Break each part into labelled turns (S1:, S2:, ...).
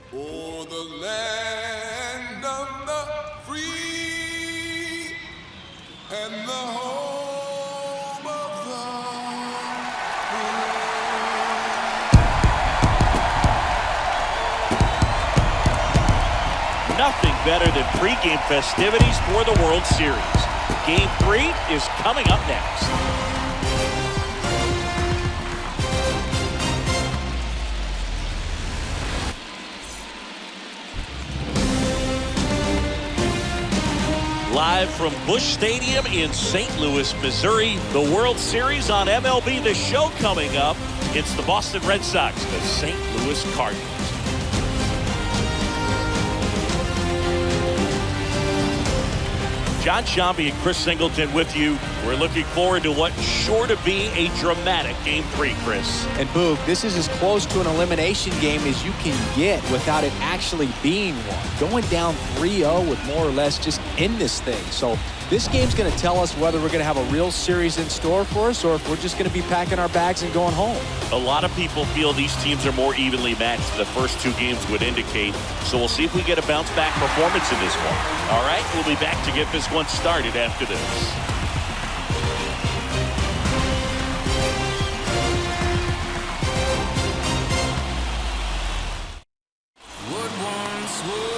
S1: For the land of the free and the home of the brave.
S2: Nothing better than pregame festivities for the World Series. Game 3 is coming up next. Live from Busch Stadium in St. Louis, Missouri, the World Series on MLB The Show coming up. It's the Boston Red Sox, the St. Louis Cardinals. John Sciambi and Chris Singleton with you. We're looking forward to what's sure to be a dramatic Game 3, Chris.
S3: And Boog, this is as close to an elimination game as you can get without it actually being one. Going down 3-0 would more or less just end this thing. So this game's going to tell us whether we're going to have a real series in store for us or if we're just going to be packing our bags and going home.
S2: A lot of people feel these teams are more evenly matched than the first two games would indicate. So we'll see if we get a bounce-back performance in this one. All right, we'll be back to get this one started after this.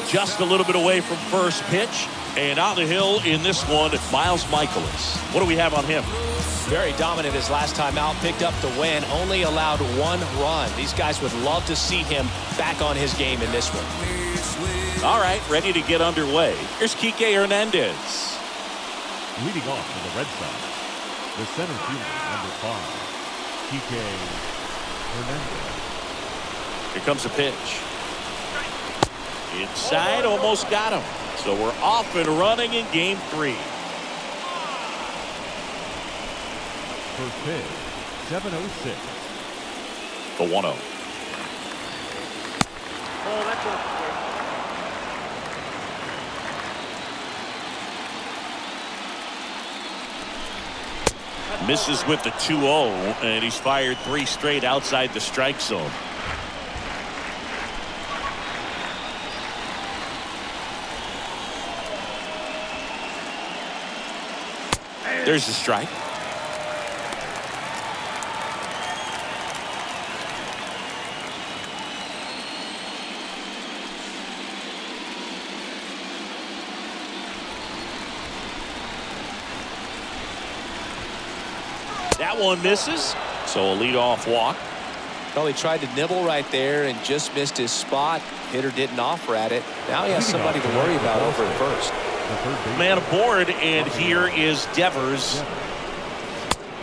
S2: Just a little bit away from first pitch. And on the hill in this one, Miles Michaelis. What do we have on him?
S4: Very dominant his last time out. Picked up the win. Only allowed one run. These guys would love to see him back on his game in this one.
S2: All right, ready to get underway. Here's Kike Hernandez.
S5: Leading off for the Red Sox, the center fielder, number 5, Kike Hernandez.
S2: Here comes a pitch. Inside, almost got him. So we're off and running in Game 3.
S5: First pitch, 7:06.
S2: The 1-0.
S6: Oh, that's okay.
S2: Misses with the 2-0, and he's fired 3 straight outside the strike zone. There's the strike. That one misses, so a leadoff walk.
S4: Well, he tried to nibble right there and just missed his spot. Hitter didn't offer at it. Now he has somebody to worry about over at first.
S2: Man aboard, and here is Devers.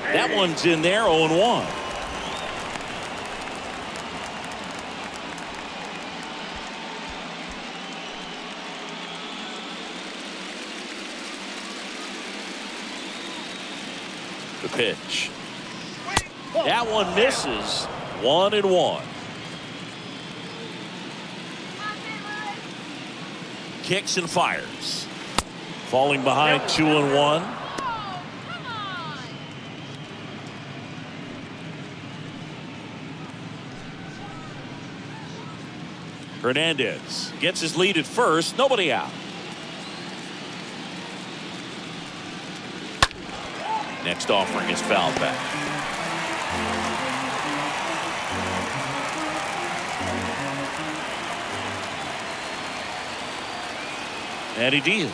S2: That one's in there, 0-1. The pitch. That one misses. 1-1. Kicks and fires. Falling behind 2-1. Hernandez gets his lead at first. Nobody out. Next offering is fouled back. And he deals.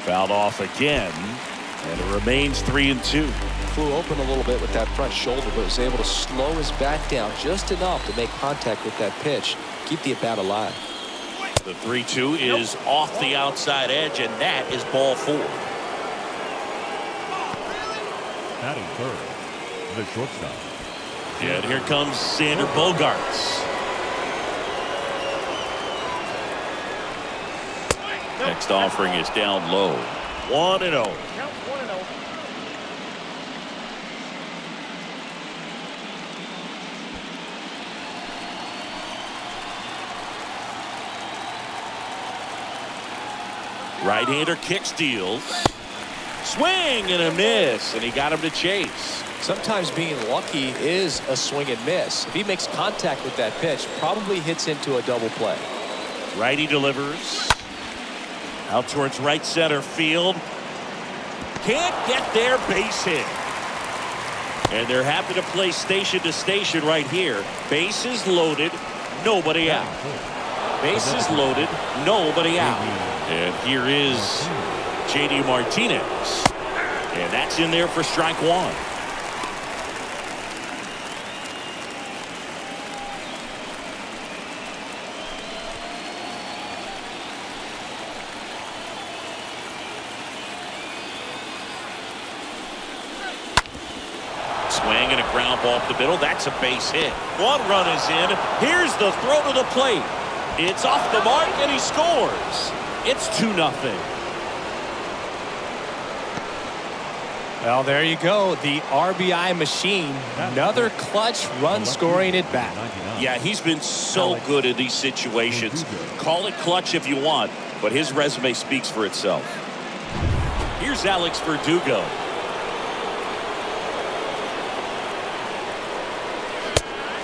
S2: Fouled off again, and it remains 3-2.
S4: Flew open a little bit with that front shoulder, but was able to slow his back down just enough to make contact with that pitch, keep the at-bat alive.
S2: The 3-2 is off the outside edge, and that is ball 4.
S5: Batting third, the shortstop.
S2: And here comes Xander Bogaerts. Next offering is down low. 1-0. Right-hander kicks, deals. Swing and a miss, and he got him to chase.
S4: Sometimes being lucky is a swing and miss. If he makes contact with that pitch, probably hits into a double play.
S2: Righty delivers. Out towards right center field. Can't get there, base hit. And they're happy to play station to station right here. Bases loaded, nobody out. Bases loaded, nobody out. And here is J.D. Martinez. And that's in there for strike one. Swing and a ground ball up the middle. That's a base hit. One run is in. Here's the throw to the plate. It's off the mark and he scores. It's 2-0.
S4: Well, there you go. The RBI machine. Another clutch run scoring at bat.
S2: Yeah, he's been so good in these situations. Call it clutch if you want, but his resume speaks for itself. Here's Alex Verdugo.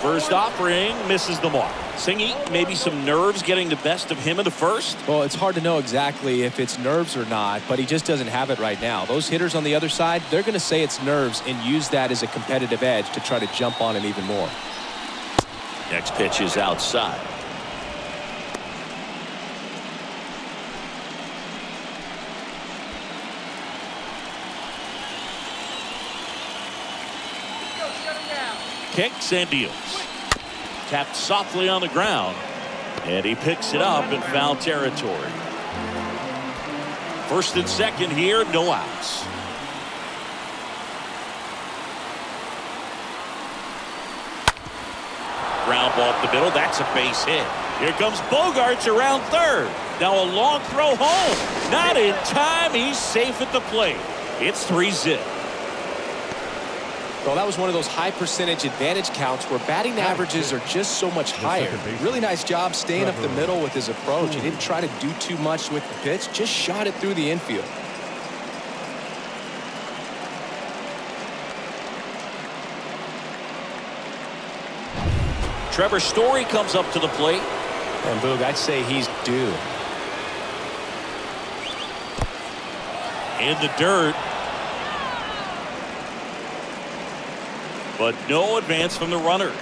S2: First offering misses the mark. Singy, maybe some nerves getting the best of him in the first.
S4: Well, it's hard to know exactly if it's nerves or not, but he just doesn't have it right now. Those hitters on the other side, they're going to say it's nerves and use that as a competitive edge to try to jump on him even more.
S2: Next pitch is outside. Kicks and deals. Tapped softly on the ground, and he picks it up in foul territory. First and second here, no outs. Ground ball up the middle, that's a base hit. Here comes Bogarts around third. Now a long throw home. Not in time, he's safe at the plate. It's 3-0.
S4: Well, that was one of those high percentage advantage counts where batting averages are just so much higher. Really nice job staying up the middle with his approach. He didn't try to do too much with the pitch, just shot it through the infield.
S2: Trevor Story comes up to the plate.
S4: And Boog, I'd say he's due.
S2: In the dirt. But no advance from the runners.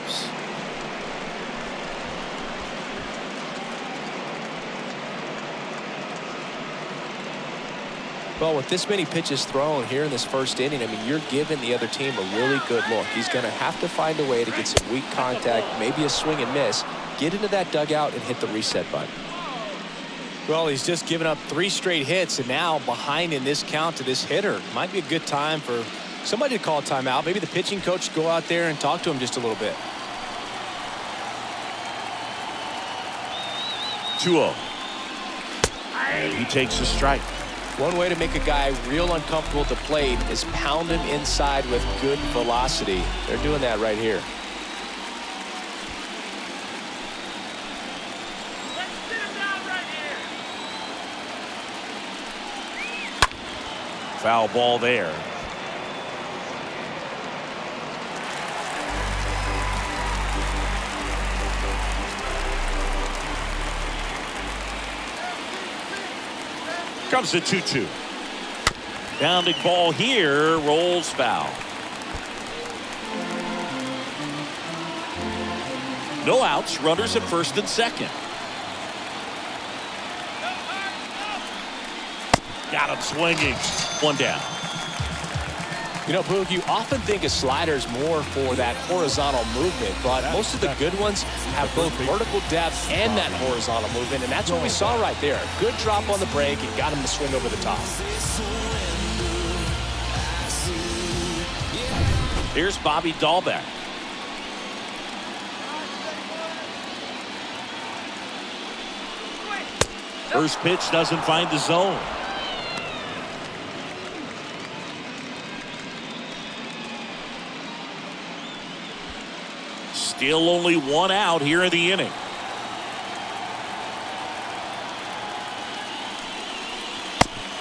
S4: Well, with this many pitches thrown here in this first inning, I mean, you're giving the other team a really good look. He's going to have to find a way to get some weak contact, maybe a swing and miss, get into that dugout and hit the reset button. Well, he's just given up 3 straight hits, and now behind in this count to this hitter. Might be a good time for somebody to call a timeout. Maybe the pitching coach go out there and talk to him just a little bit.
S2: 2-0. And he takes a strike.
S4: One way to make a guy real uncomfortable at the plate is pound him inside with good velocity. They're doing that right here.
S2: Foul ball there. Comes the 2-2. Bounding ball here, rolls foul. No outs, runners at first and second. Got him swinging. One down.
S4: You know, Boog, you often think a slider's more for that horizontal movement, but most of the good ones have both vertical depth and that horizontal movement, and that's what we saw right there. Good drop on the break and got him to swing over the top.
S2: Here's Bobby Dahlbeck. First pitch doesn't find the zone. Still only 1 out here in the inning.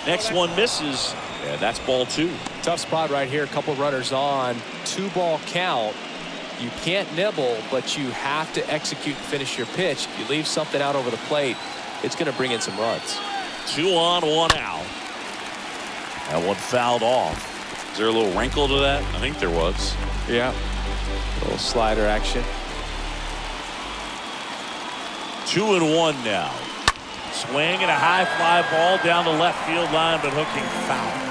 S2: Next one misses, and that's ball 2.
S4: Tough spot right here. A couple runners on. 2-ball count. You can't nibble, but you have to execute and finish your pitch. If you leave something out over the plate, it's going to bring in some runs.
S2: 2 on, 1 out. That one fouled off.
S6: Is there a little wrinkle to that? I think there was.
S4: Yeah. A little slider action.
S2: 2-1 now. Swing and a high fly ball down the left field line, but hooking foul.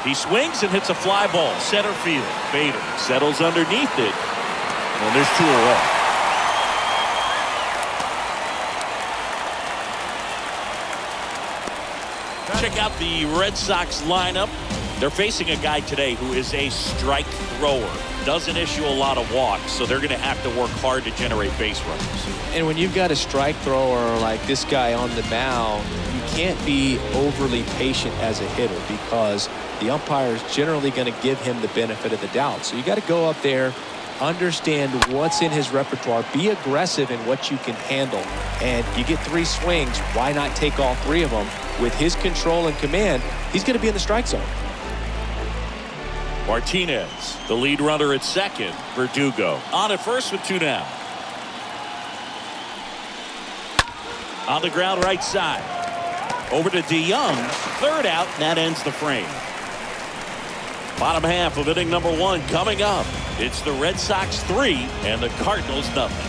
S2: He swings and hits a fly ball center field. Bader settles underneath it, and there's 2 away. Check out the Red Sox lineup. They're facing a guy today who is a strike thrower. Doesn't issue a lot of walks, so they're going to have to work hard to generate base runners.
S4: And when you've got a strike thrower like this guy on the mound, you can't be overly patient as a hitter because the umpire is generally going to give him the benefit of the doubt. So you got to go up there, understand what's in his repertoire, be aggressive in what you can handle. And you get 3 swings, why not take all 3 of them? With his control and command, he's going to be in the strike zone.
S2: Martinez, the lead runner at second. Verdugo on at first with 2 down. On the ground right side. Over to DeYoung. 3rd out, and that ends the frame. Bottom half of inning number 1 coming up. It's the Red Sox 3 and the Cardinals nothing.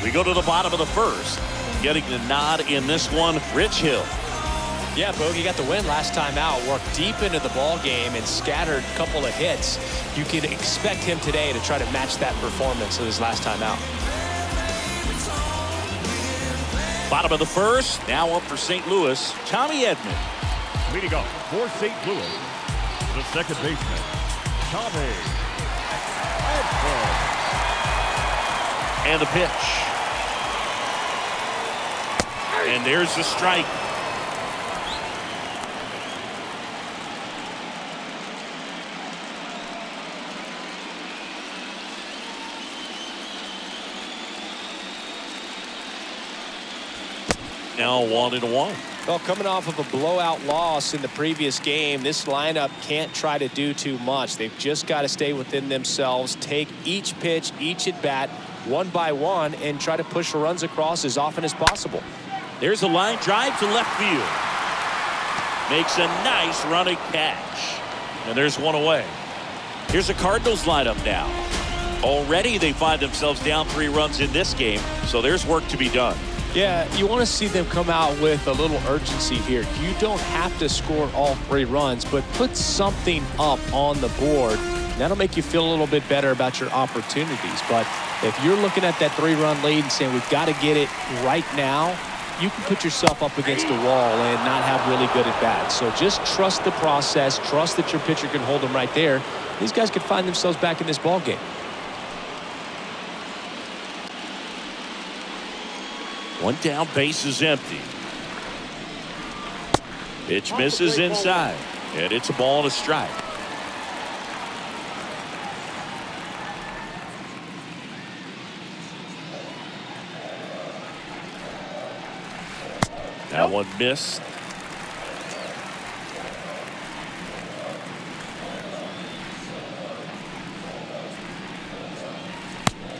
S2: We go to the bottom of the 1st. Getting the nod in this one, Rich Hill.
S4: Yeah, Bogey got the win last time out. Worked deep into the ball game and scattered a couple of hits. You could expect him today to try to match that performance of his last time out.
S2: Bottom of the 1st. Now up for St. Louis, Tommy Edman.
S5: Leading off for St. Louis, the second baseman, Tommy Edman.
S2: And the pitch. And there's the strike. Now 1-1.
S4: Well, coming off of a blowout loss in the previous game, this lineup can't try to do too much. They've just got to stay within themselves, take each pitch, each at bat, one by one, and try to push runs across as often as possible.
S2: There's a line drive to left field. Makes a nice running catch. And there's 1 away. Here's the Cardinals lineup now. Already they find themselves down 3 runs in this game, so there's work to be done.
S4: Yeah, you want to see them come out with a little urgency here. You don't have to score all 3 runs, but put something up on the board. That'll make you feel a little bit better about your opportunities. But if you're looking at that 3-run lead and saying we've got to get it right now, you can put yourself up against a wall and not have really good at bats. So just trust the process. Trust that your pitcher can hold them right there. These guys could find themselves back in this ball game.
S2: One down, base is empty. Pitch misses inside, and it's a ball and a strike. That one missed.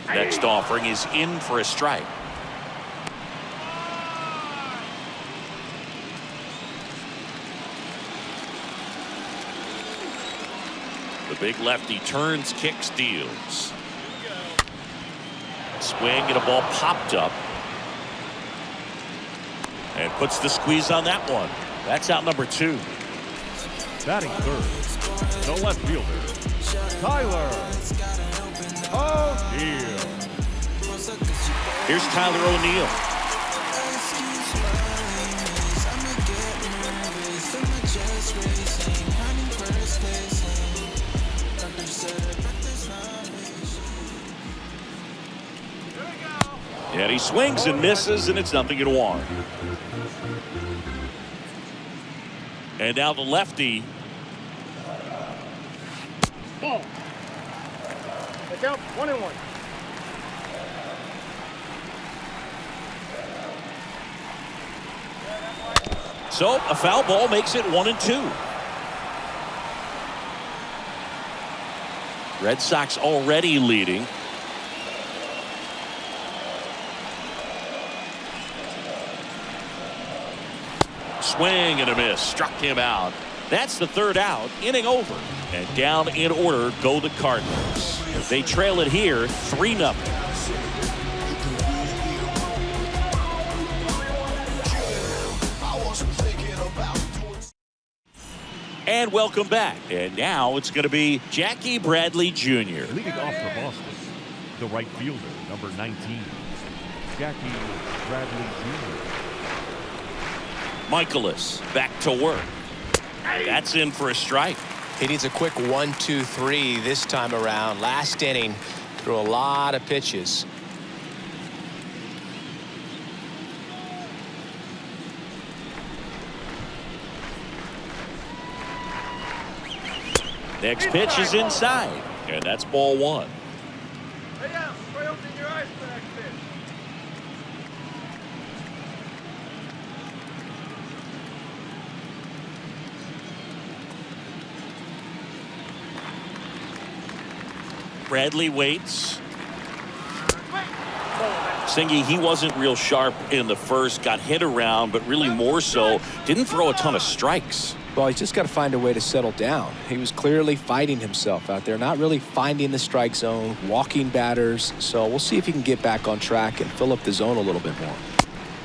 S2: Next offering is in for a strike. The big lefty turns, kicks, deals. Swing and a ball popped up. And puts the squeeze on that one. That's out number 2.
S5: Batting third, the left fielder, Tyler O'Neill.
S2: Here's Tyler O'Neill. And he swings and misses, and it's 0-1. And now the lefty.
S7: Ball. Look out, 1-1.
S2: So a foul ball makes it 1-2. Red Sox already leading. Swing and a miss. Struck him out. That's the third out. Inning over. And down in order go the Cardinals. They trail it here 3-0. And welcome back. And now it's going to be Jackie Bradley Jr.
S5: Leading off for Boston, the right fielder, number 19, Jackie Bradley Jr.
S2: Michaelis back to work. That's in for a strike.
S4: He needs a quick 1-2-3 this time around. Last inning, threw a lot of pitches.
S2: Next pitch is inside. And that's ball one.
S7: Hey, yeah, try opening your eyes for the next pitch.
S2: Bradley waits. Singy, he wasn't real sharp in the first, got hit around, but really more so, didn't throw a ton of strikes.
S3: Well, he's just got to find a way to settle down. He was clearly fighting himself out there, not really finding the strike zone, walking batters. So we'll see if he can get back on track and fill up the zone a little bit more.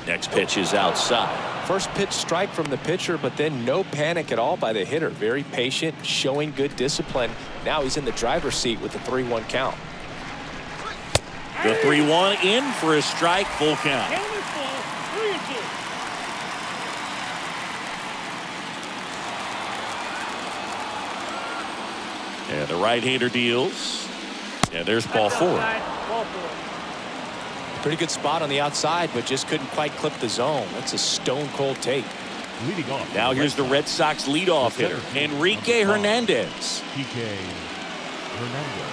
S2: Next pitch is outside.
S4: First pitch strike from the pitcher, but then no panic at all by the hitter. Very patient, showing good discipline. Now he's in the driver's seat with the 3-1 count.
S2: The 3-1 in for a strike, full count. And the right-hander deals. And there's ball four.
S4: Pretty good spot on the outside, but just couldn't quite clip the zone. That's a stone-cold take.
S5: Leading off.
S2: Now here's the Red Sox leadoff hitter, Enrique Hernandez.
S5: PK Hernandez.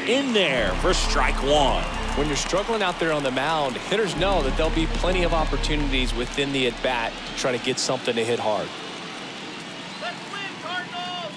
S2: In there for strike one.
S4: When you're struggling out there on the mound, hitters know that there'll be plenty of opportunities within the at-bat to try to get something to hit hard.
S7: Let's win, Cardinals!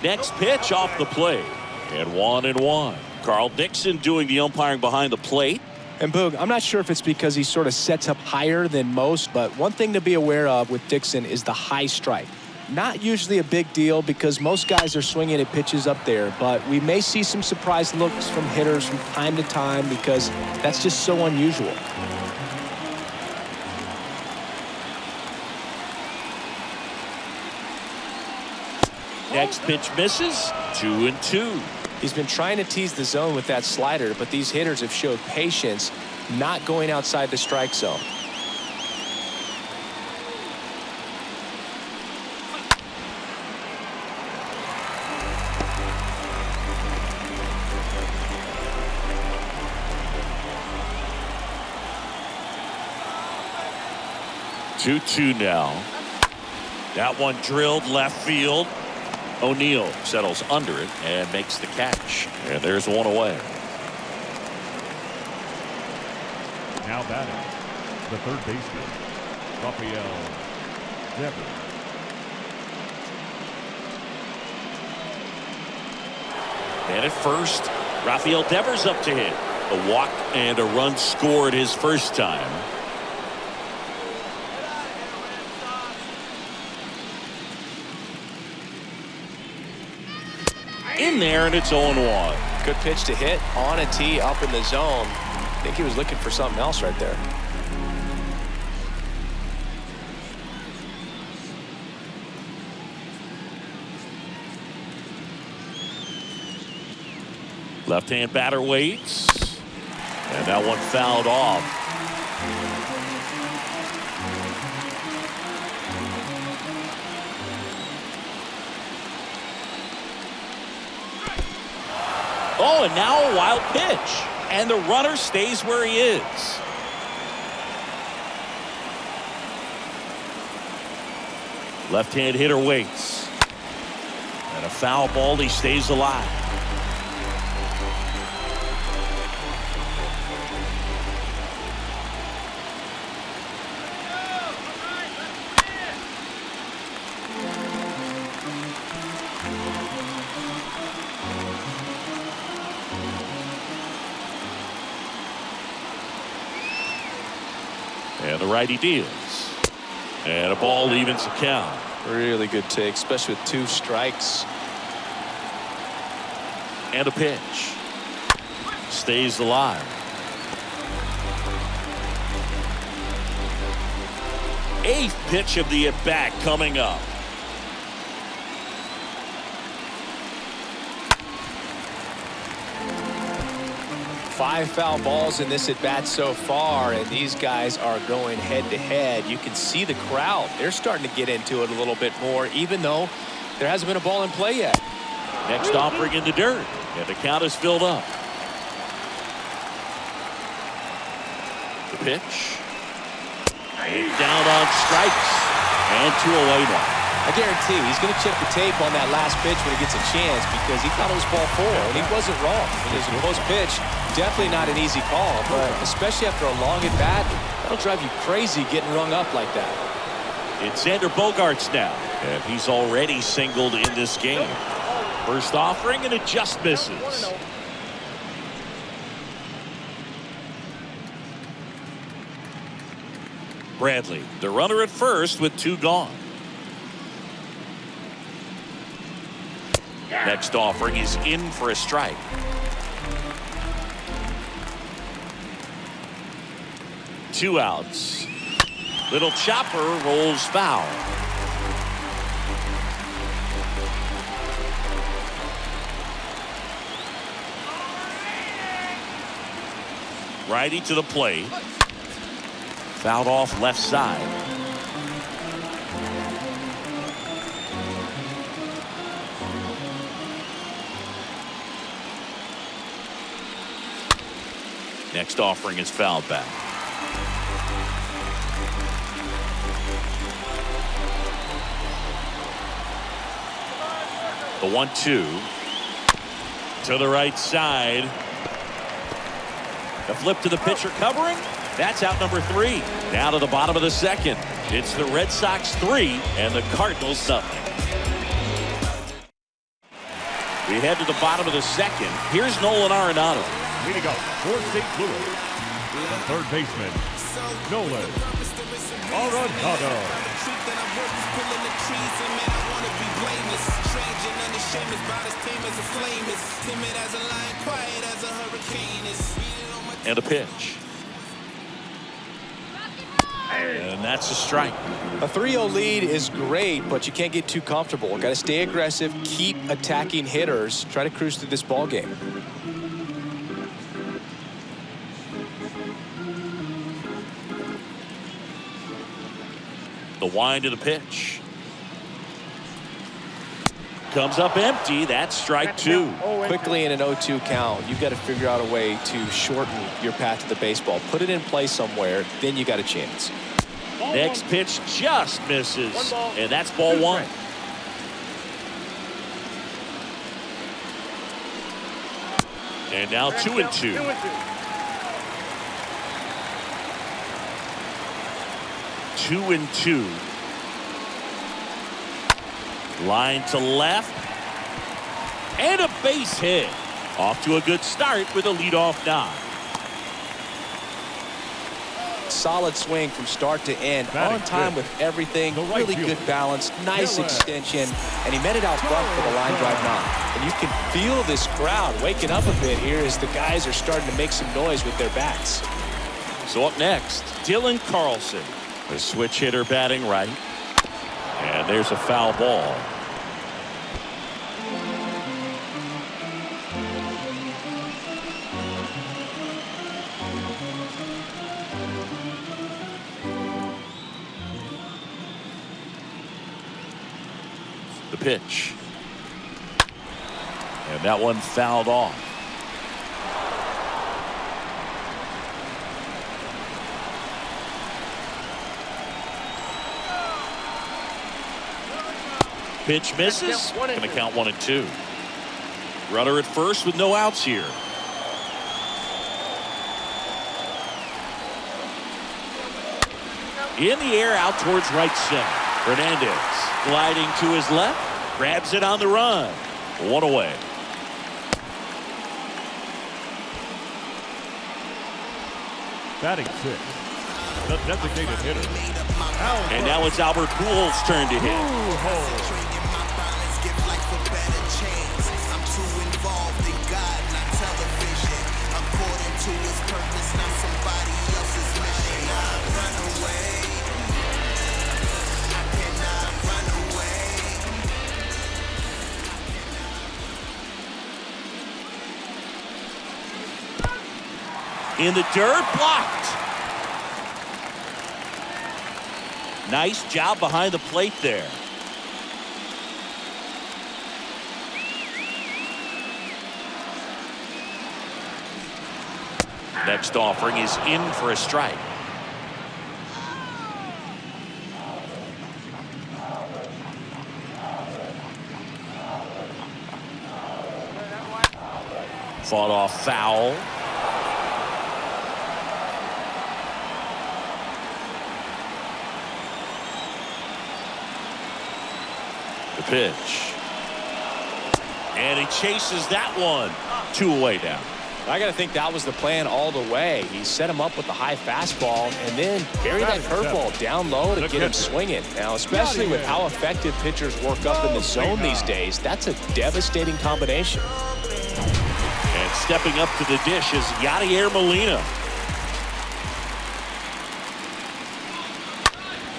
S2: Next pitch off the plate. And 1-1. Carl Dixon doing the umpiring behind the plate.
S3: And Boog, I'm not sure if it's because he sort of sets up higher than most, but one thing to be aware of with Dixon is the high strike. Not usually a big deal because most guys are swinging at pitches up there, but we may see some surprise looks from hitters from time to time because that's just so unusual.
S2: Next pitch misses. 2-2.
S4: He's been trying to tease the zone with that slider, but these hitters have showed patience, not going outside the strike zone.
S2: Two now. That one drilled left field. O'Neill settles under it and makes the catch. And there's one away.
S5: Now batting, the third baseman, Rafael Devers.
S2: And at first, Rafael Devers up to hit. A walk and a run scored his first time. In there, and it's 0-1.
S4: Good pitch to hit on a tee up in the zone. I think he was looking for something else right there.
S2: Left-hand batter waits. And that one fouled off. Oh, and now a wild pitch. And the runner stays where he is. Left-hand hitter waits. And a foul ball. He stays alive. And the righty deals. And a ball evens the count.
S4: Really good take, especially with 2 strikes.
S2: And a pitch. Stays alive. 8th pitch of the at-bat coming up.
S4: Five foul balls in this at-bat so far, and these guys are going head-to-head. You can see the crowd. They're starting to get into it a little bit more, even though there hasn't been a ball in play yet.
S2: Next offering in the dirt, and the count is filled up. The pitch. And down on strikes. And 2 away now.
S4: I guarantee he's going to check the tape on that last pitch when he gets a chance, because he thought it was ball 4, and he wasn't wrong. It was a close pitch. Definitely not an easy call, but especially after a long at-bat, that'll drive you crazy getting rung up like that.
S2: It's Xander Bogaerts now, and he's already singled in this game. First offering, and it just misses. Bradley, the runner at first with 2 gone. Next offering is in for a strike. Two outs. Little chopper rolls foul. Righty to the plate. Fouled off left side. Next offering is fouled back. The 1-2 to the right side. The flip to the pitcher covering. That's out number 3. Down to the bottom of the 2nd. It's the Red Sox 3 and the Cardinals nothing. We head to the bottom of the 2nd. Here's Nolan Arenado.
S5: Leading up for St. Louis, the third baseman, Nolan Arenado.
S2: And a pitch. And that's a strike.
S4: A 3-0 lead is great, but you can't get too comfortable. Got to stay aggressive, keep attacking hitters, try to cruise through this ball game.
S2: The wind of the pitch. Comes up empty. That's strike 2.
S4: Quickly in an 0-2 count, you've got to figure out a way to shorten your path to the baseball. Put it in play somewhere, then you got a chance.
S2: Next pitch just misses, and that's ball 1. And now 2-2. 2-2. Line to left. And a base hit. Off to a good start with a leadoff knock.
S4: Solid swing from start to end. On time with everything. Really good balance. Nice extension. And he met it out front for the line drive knock. And you can feel this crowd waking up a bit here as the guys are starting to make some noise with their bats.
S2: So up next, Dylan Carlson. The switch hitter batting right. And there's a foul ball. The pitch. And that one fouled off. Pitch misses. Going to count 1-2. Rudder at first with no outs here. In the air out towards right center. Hernandez gliding to his left. Grabs it on the run. One away.
S5: Batting 6. The designated hitter.
S2: And now it's Albert Pujols' turn to hit. In the dirt, blocked. Nice job behind the plate there. Next offering is in for a strike. Fought off foul. The pitch. And he chases that one. 2 away now.
S3: I got to think that was the plan all the way. He set him up with the high fastball and then buried that curveball down low to get him swinging. Now, especially with how effective pitchers work up in the zone these days, that's a devastating combination.
S2: And stepping up to the dish is Yadier Molina.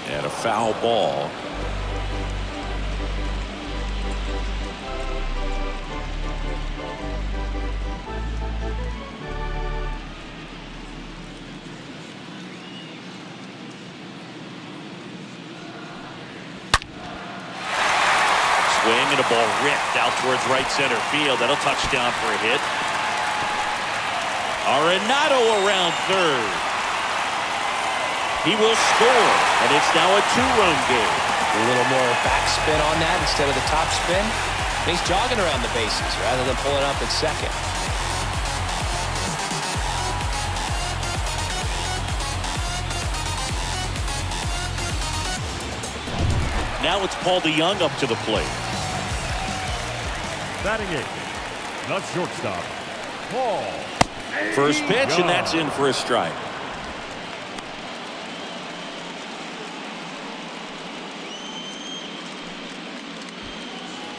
S2: And a foul ball. And a ball ripped out towards right center field. That'll touch down for a hit. Arenado around third. He will score, and it's now a 2-run game.
S4: A little more backspin on that instead of the top spin. And he's jogging around the bases rather than pulling up at second.
S2: Now it's Paul DeYoung up to the plate.
S5: Batting 8. The shortstop, Paul.
S2: First pitch, and that's in for a strike.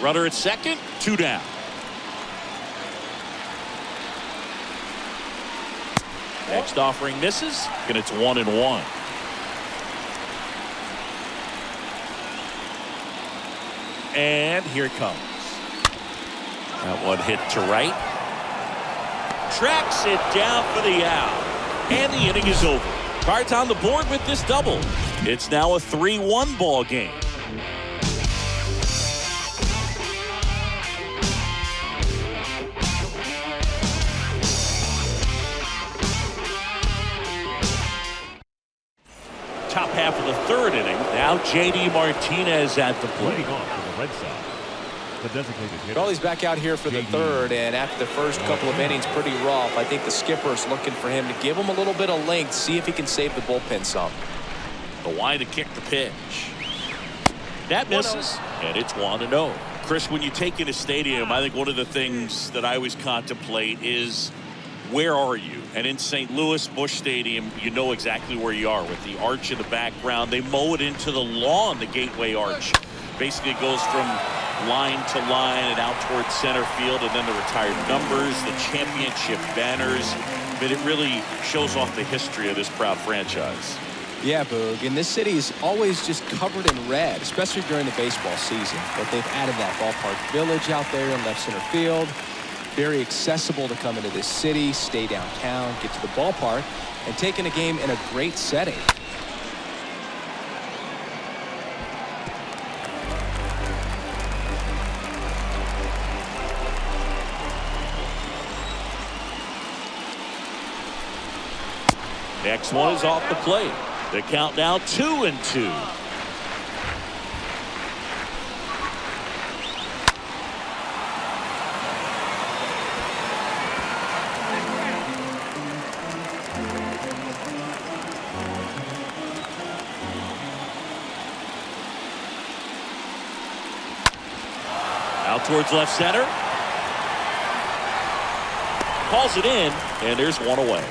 S2: Runner at second, 2 down. Next offering misses, and it's 1-1. And here it comes. That one hit to right. Tracks it down for the out. And the inning is over. Cards on the board with this double. It's now a 3-1 ball game. Top half of the third inning. Now J.D. Martinez at the plate.
S5: Leading off for the Red Sox. The designated hitter.
S4: Well, he's back out here for the third, and after the first couple of innings, pretty rough. I think the skipper's looking for him to give him a little bit of length, see if he can save the bullpen some.
S2: The line to kick the pitch. That misses, and it's 1-0. Chris, when you take in a stadium, I think one of the things that I always contemplate is where are you? And in St. Louis, Busch Stadium, you know exactly where you are with the arch in the background. They mow it into the lawn, the gateway arch. Basically it goes from line to line and out towards center field, and then the retired numbers, the championship banners. But it really shows off the history of this proud franchise.
S3: Yeah, Boog, and this city is always just covered in red, especially during the baseball season. But they've added that ballpark village out there in left center field. Very accessible to come into this city, stay downtown, get to the ballpark, and take in a game in a great setting.
S2: Next one is off the plate. The count now 2-2. Out towards left center. Calls it in, and there's one away.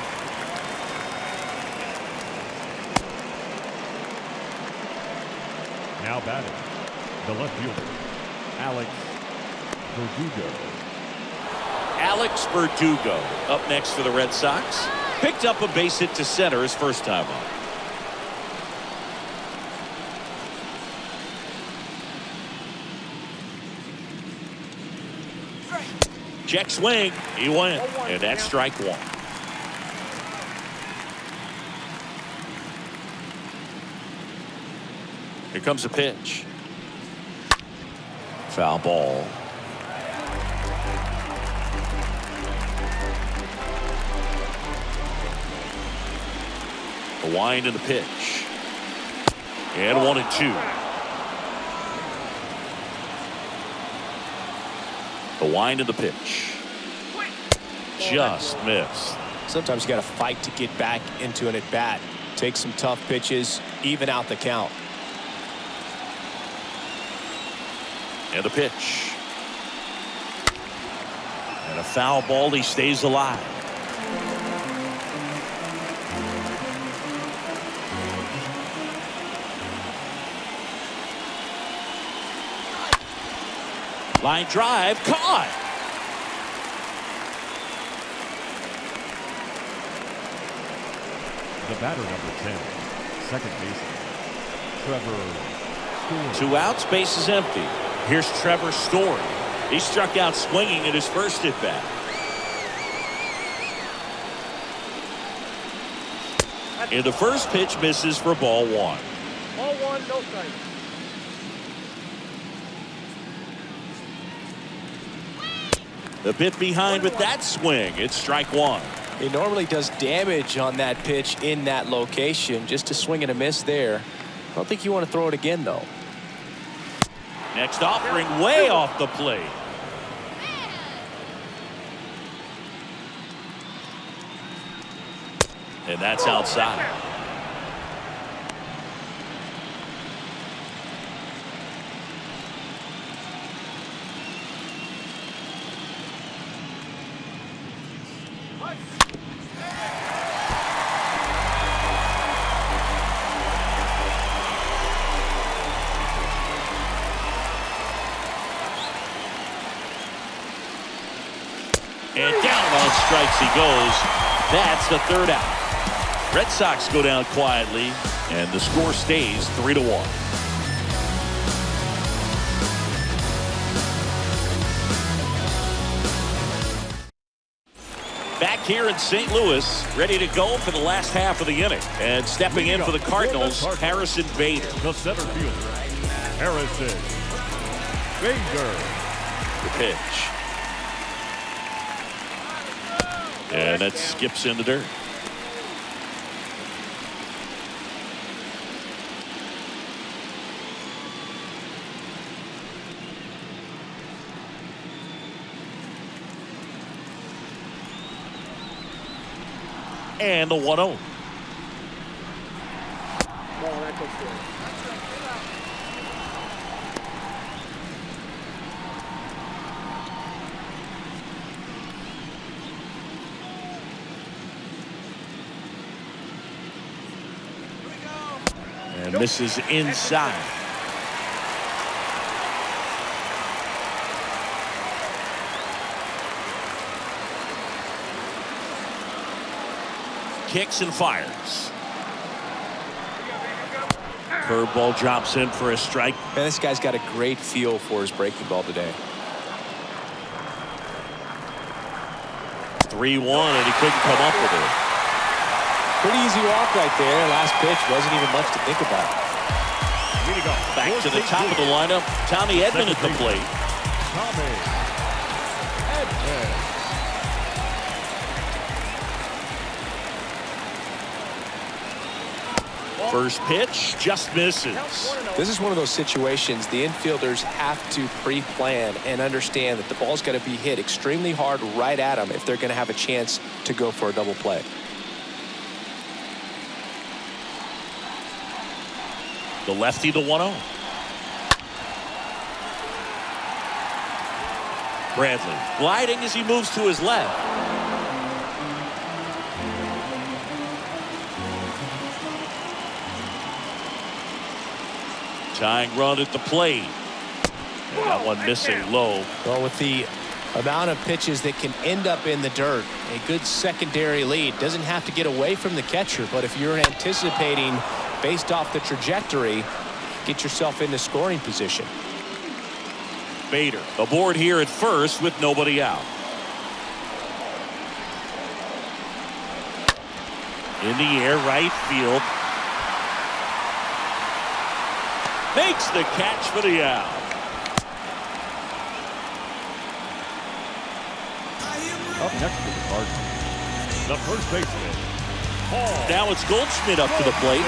S5: Now batting, the left fielder, Alex Verdugo.
S2: Alex Verdugo up next for the Red Sox. Picked up a base hit to center his first time up. Check swing. He went. And that's strike one. Here comes a pitch. Foul ball. The wind and the pitch. And 1-2. The wind and the pitch. Just missed.
S4: Sometimes you got to fight to get back into an at-bat. Take some tough pitches, even out the count.
S2: And the pitch. And a foul ball. He stays alive. Line drive, caught.
S5: The batter, number 10, second baseman, Trevor Story.
S2: 2 outs, base is empty. Here's Trevor Story. He struck out swinging in his first at bat. And the first pitch misses for ball 1.
S7: Ball 1, no strike.
S2: The bit behind with that swing. It's strike 1.
S4: He normally does damage on that pitch in that location. Just a swing and a miss there. I don't think you want to throw it again, though.
S2: Next offering way off the plate. And that's outside. And down on strikes he goes. That's the third out. Red Sox go down quietly, and the score stays 3-1. Back here in St. Louis, ready to go for the last half of the inning. And stepping in for the Cardinals, Harrison Bader.
S5: The center fielder, Harrison Bader.
S2: The pitch. And that skips in the dirt. And the 1-0. And misses inside. Kicks and fires. Curveball drops in for a strike.
S4: Man, this guy's got a great feel for his breaking ball today.
S2: 3-1, and he couldn't come up with it.
S4: Pretty easy walk right there. Last pitch wasn't even much to think about.
S2: Back to the top of the lineup. Tommy Edman at the plate.
S5: Tommy Edman.
S2: First pitch just misses.
S4: This is one of those situations the infielders have to pre-plan and understand that the ball's got to be hit extremely hard right at them if they're going to have a chance to go for a double play.
S2: The lefty, the 1-0. Bradley gliding as he moves to his left. Tying run at the plate. And that one missing low.
S4: Well, with the amount of pitches that can end up in the dirt, a good secondary lead. Doesn't have to get away from the catcher, but if you're anticipating based off the trajectory, get yourself into scoring position.
S2: Bader aboard here at first with nobody out. In the air, right field. Makes the catch for the out.
S5: Up next for the Cardinals, the first baseman, Paul.
S2: Now it's Goldschmidt up to the plate.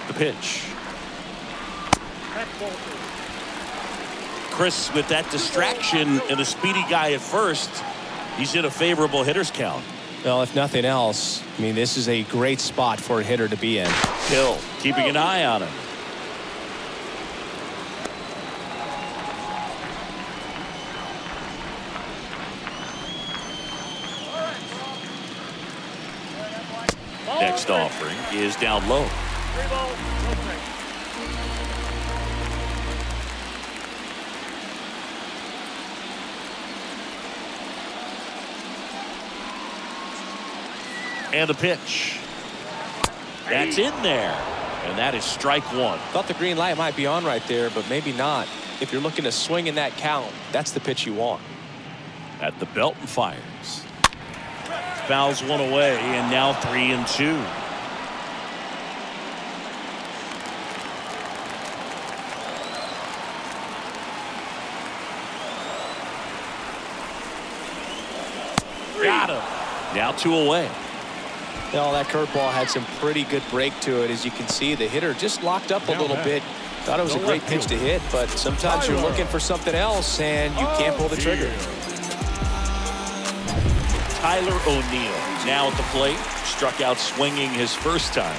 S2: The pitch. Chris, with that distraction and a speedy guy at first, he's in a favorable hitter's count.
S4: Well, if nothing else, I mean, this is a great spot for a hitter to be in.
S2: Hill keeping an eye on him. Next offering is down low.
S7: 3 balls, no strikes.
S2: And the pitch. That's in there. And that is strike one.
S4: Thought the green light might be on right there, but maybe not. If you're looking to swing in that count, that's the pitch you want.
S2: At the belt and fires. Fouls one away, and now 3-2. Got him. Now 2 away.
S4: Well, that curveball had some pretty good break to it. As you can see, the hitter just locked up a little bit. Thought it was a great pitch to hit, but sometimes you're looking for something else, and you can't pull the trigger.
S2: Tyler O'Neill now at the plate. Struck out swinging his first time.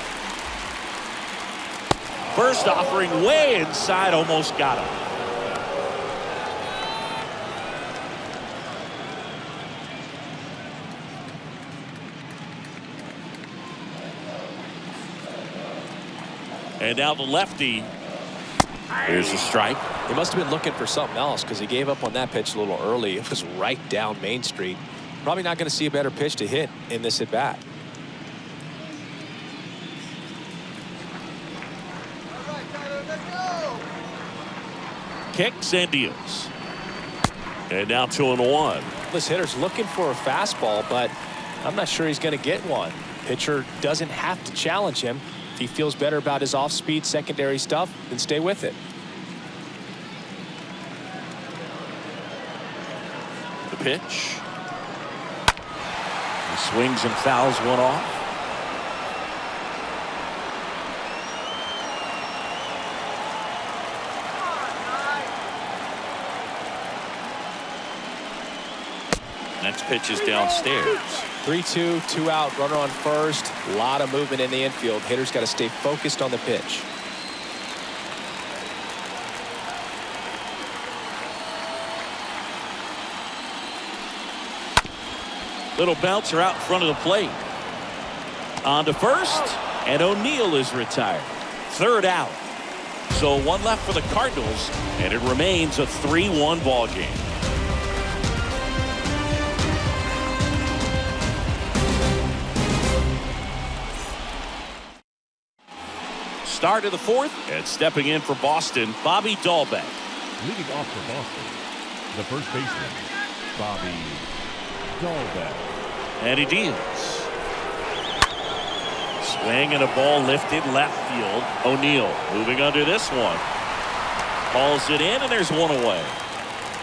S2: First offering way inside, almost got him. And now the lefty. Here's a strike.
S4: He must have been looking for something else because he gave up on that pitch a little early. It was right down Main Street. Probably not going to see a better pitch to hit in this at bat.
S7: All right, Tyler, let's go.
S2: Kicks and deals. And now 2-1.
S4: This hitter's looking for a fastball, but I'm not sure he's going to get one. Pitcher doesn't have to challenge him. If he feels better about his off-speed secondary stuff, then stay with it.
S2: The pitch. He swings and fouls one off. Next pitch is downstairs.
S4: 3-2, 2 out, runner on first. A lot of movement in the infield. Hitter's got to stay focused on the pitch.
S2: Little bouncer out in front of the plate. On to first, and O'Neill is retired. 3rd out. So 1 left for the Cardinals, and it remains a 3-1 ball game. Start of the 4th, and stepping in for Boston, Bobby Dahlbeck.
S5: Leading off for Boston, the first baseman, Bobby Dahlbeck.
S2: And he deals. Swing and a ball lifted left field. O'Neill moving under this one. Calls it in, and there's 1 away.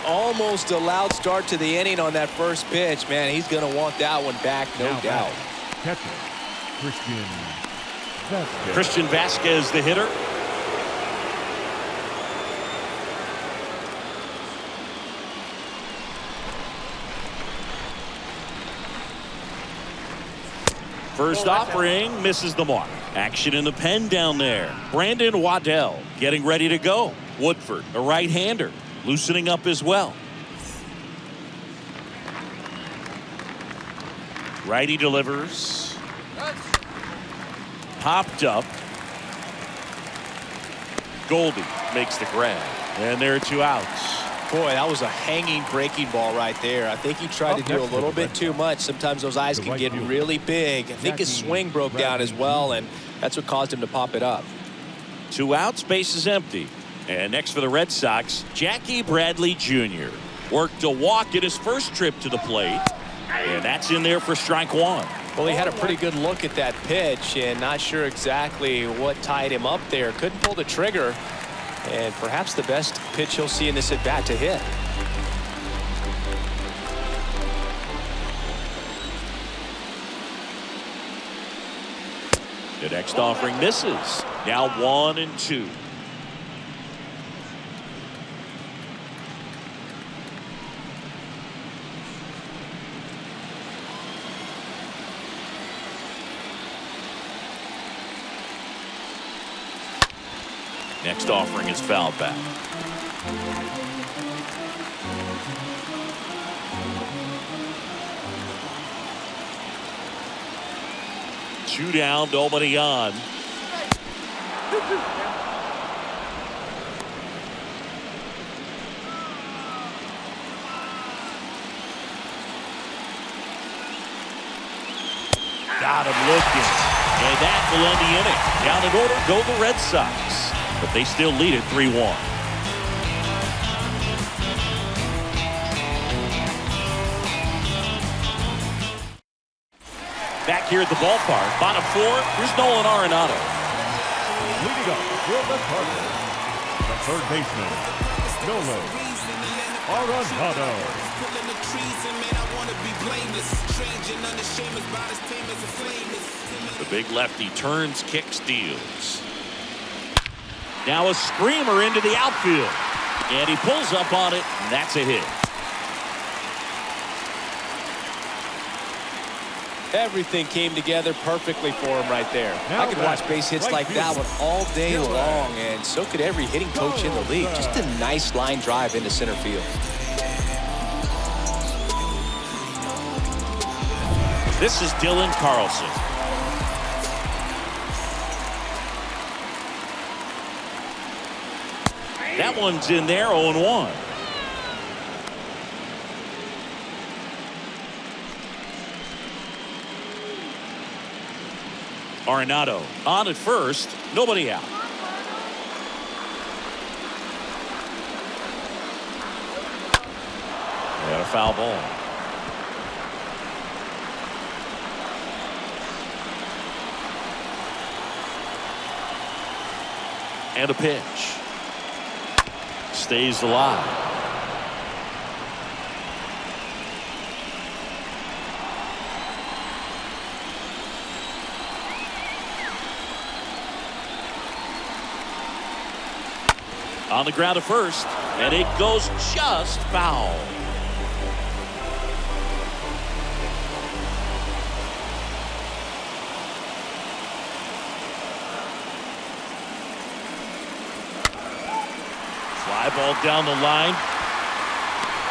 S4: Almost a loud start to the inning on that first pitch. Man, he's going to want that one back, no doubt.
S5: Catcher, Christian Vasquez.
S2: Christian Vasquez, the hitter. First offering misses the mark. Action in the pen down there. Brandon Waddell getting ready to go. Woodford, a right-hander, loosening up as well. Righty delivers. Popped up. Goldie makes the grab. And there are 2 outs.
S3: Boy, that was a hanging breaking ball right there. I think he tried to do a little bit too much. Sometimes those eyes can get really big. I think his swing broke down as well, and that's what caused him to pop it up.
S2: 2 outs, base is empty. And next for the Red Sox, Jackie Bradley Jr. worked a walk at his first trip to the plate. And that's in there for strike 1.
S3: Well, he had a pretty good look at that pitch and not sure exactly what tied him up there. Couldn't pull the trigger. And perhaps the best pitch he'll see in this at-bat to hit.
S2: The next offering misses. Now 1-2. Next offering is fouled back. Two down, nobody on. Got him looking. And that will end the inning. Down in order go the Red Sox. But they still lead it 3-1. Back here at the ballpark, bottom 4, here's Nolan Arenado.
S5: Leading up for the Cardinals, the third baseman, Nolan Arenado.
S2: The big lefty turns, kicks, deals. Now a screamer into the outfield. And he pulls up on it, and that's a hit.
S3: Everything came together perfectly for him right there.
S5: Now
S3: I could watch base hits like that one all day long, and so could every hitting coach in the league. Just a nice line drive into center field.
S2: This is Dylan Carlson. That one's in there, 0-1. Arenado on at first, nobody out. And a foul ball. And a pitch. Stays alive. On the ground to first, and it goes just foul. Fly ball down the line.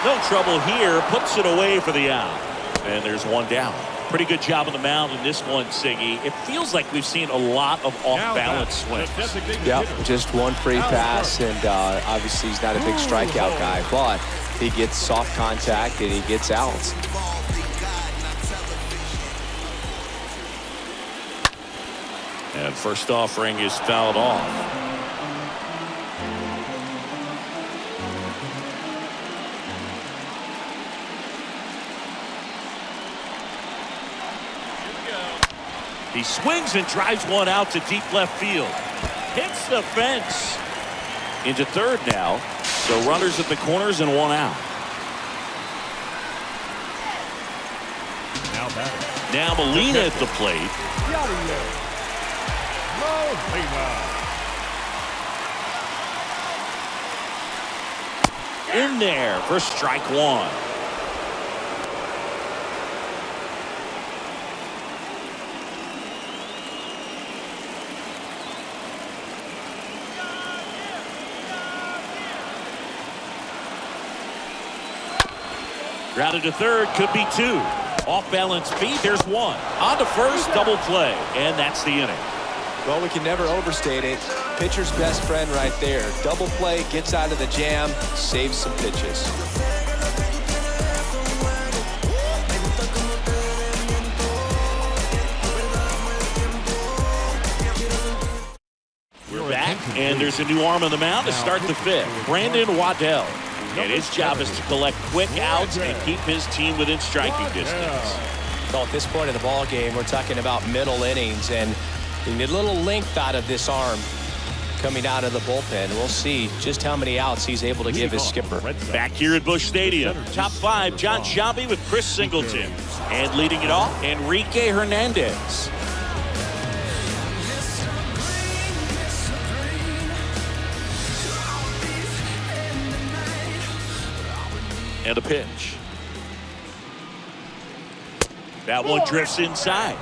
S2: No trouble here. Puts it away for the out. And there's one down. Pretty good job on the mound in this one, Siggy. It feels like we've seen a lot of off-balance swings.
S3: Yep, just one free pass, and obviously he's not a big strikeout guy, but he gets soft contact and he gets outs.
S2: And first offering is fouled off. He swings and drives one out to deep left field. Hits the fence. Into third now. So runners at the corners and one out.
S5: Now batting.
S2: Now Molina at the plate. In there for strike one. Grounded to third, could be two. Off balance feet, there's one. On to first, double play, and that's the inning.
S4: Well, we can never overstate it. Pitcher's best friend right there. Double play, gets out of the jam, saves some pitches.
S2: We're back, and there's a new arm on the mound to start the fifth. Brandon Waddell. And his job is to collect quick outs and keep his team within striking distance.
S4: Well, at this point of the ball game, we're talking about middle innings, and you need a little length out of this arm coming out of the bullpen. We'll see just how many outs he's able to give his skipper.
S2: Back here at Busch Stadium, top five, John Sciambi with Chris Singleton. And leading it off, Enrique Hernandez. And a pitch. That one drifts inside.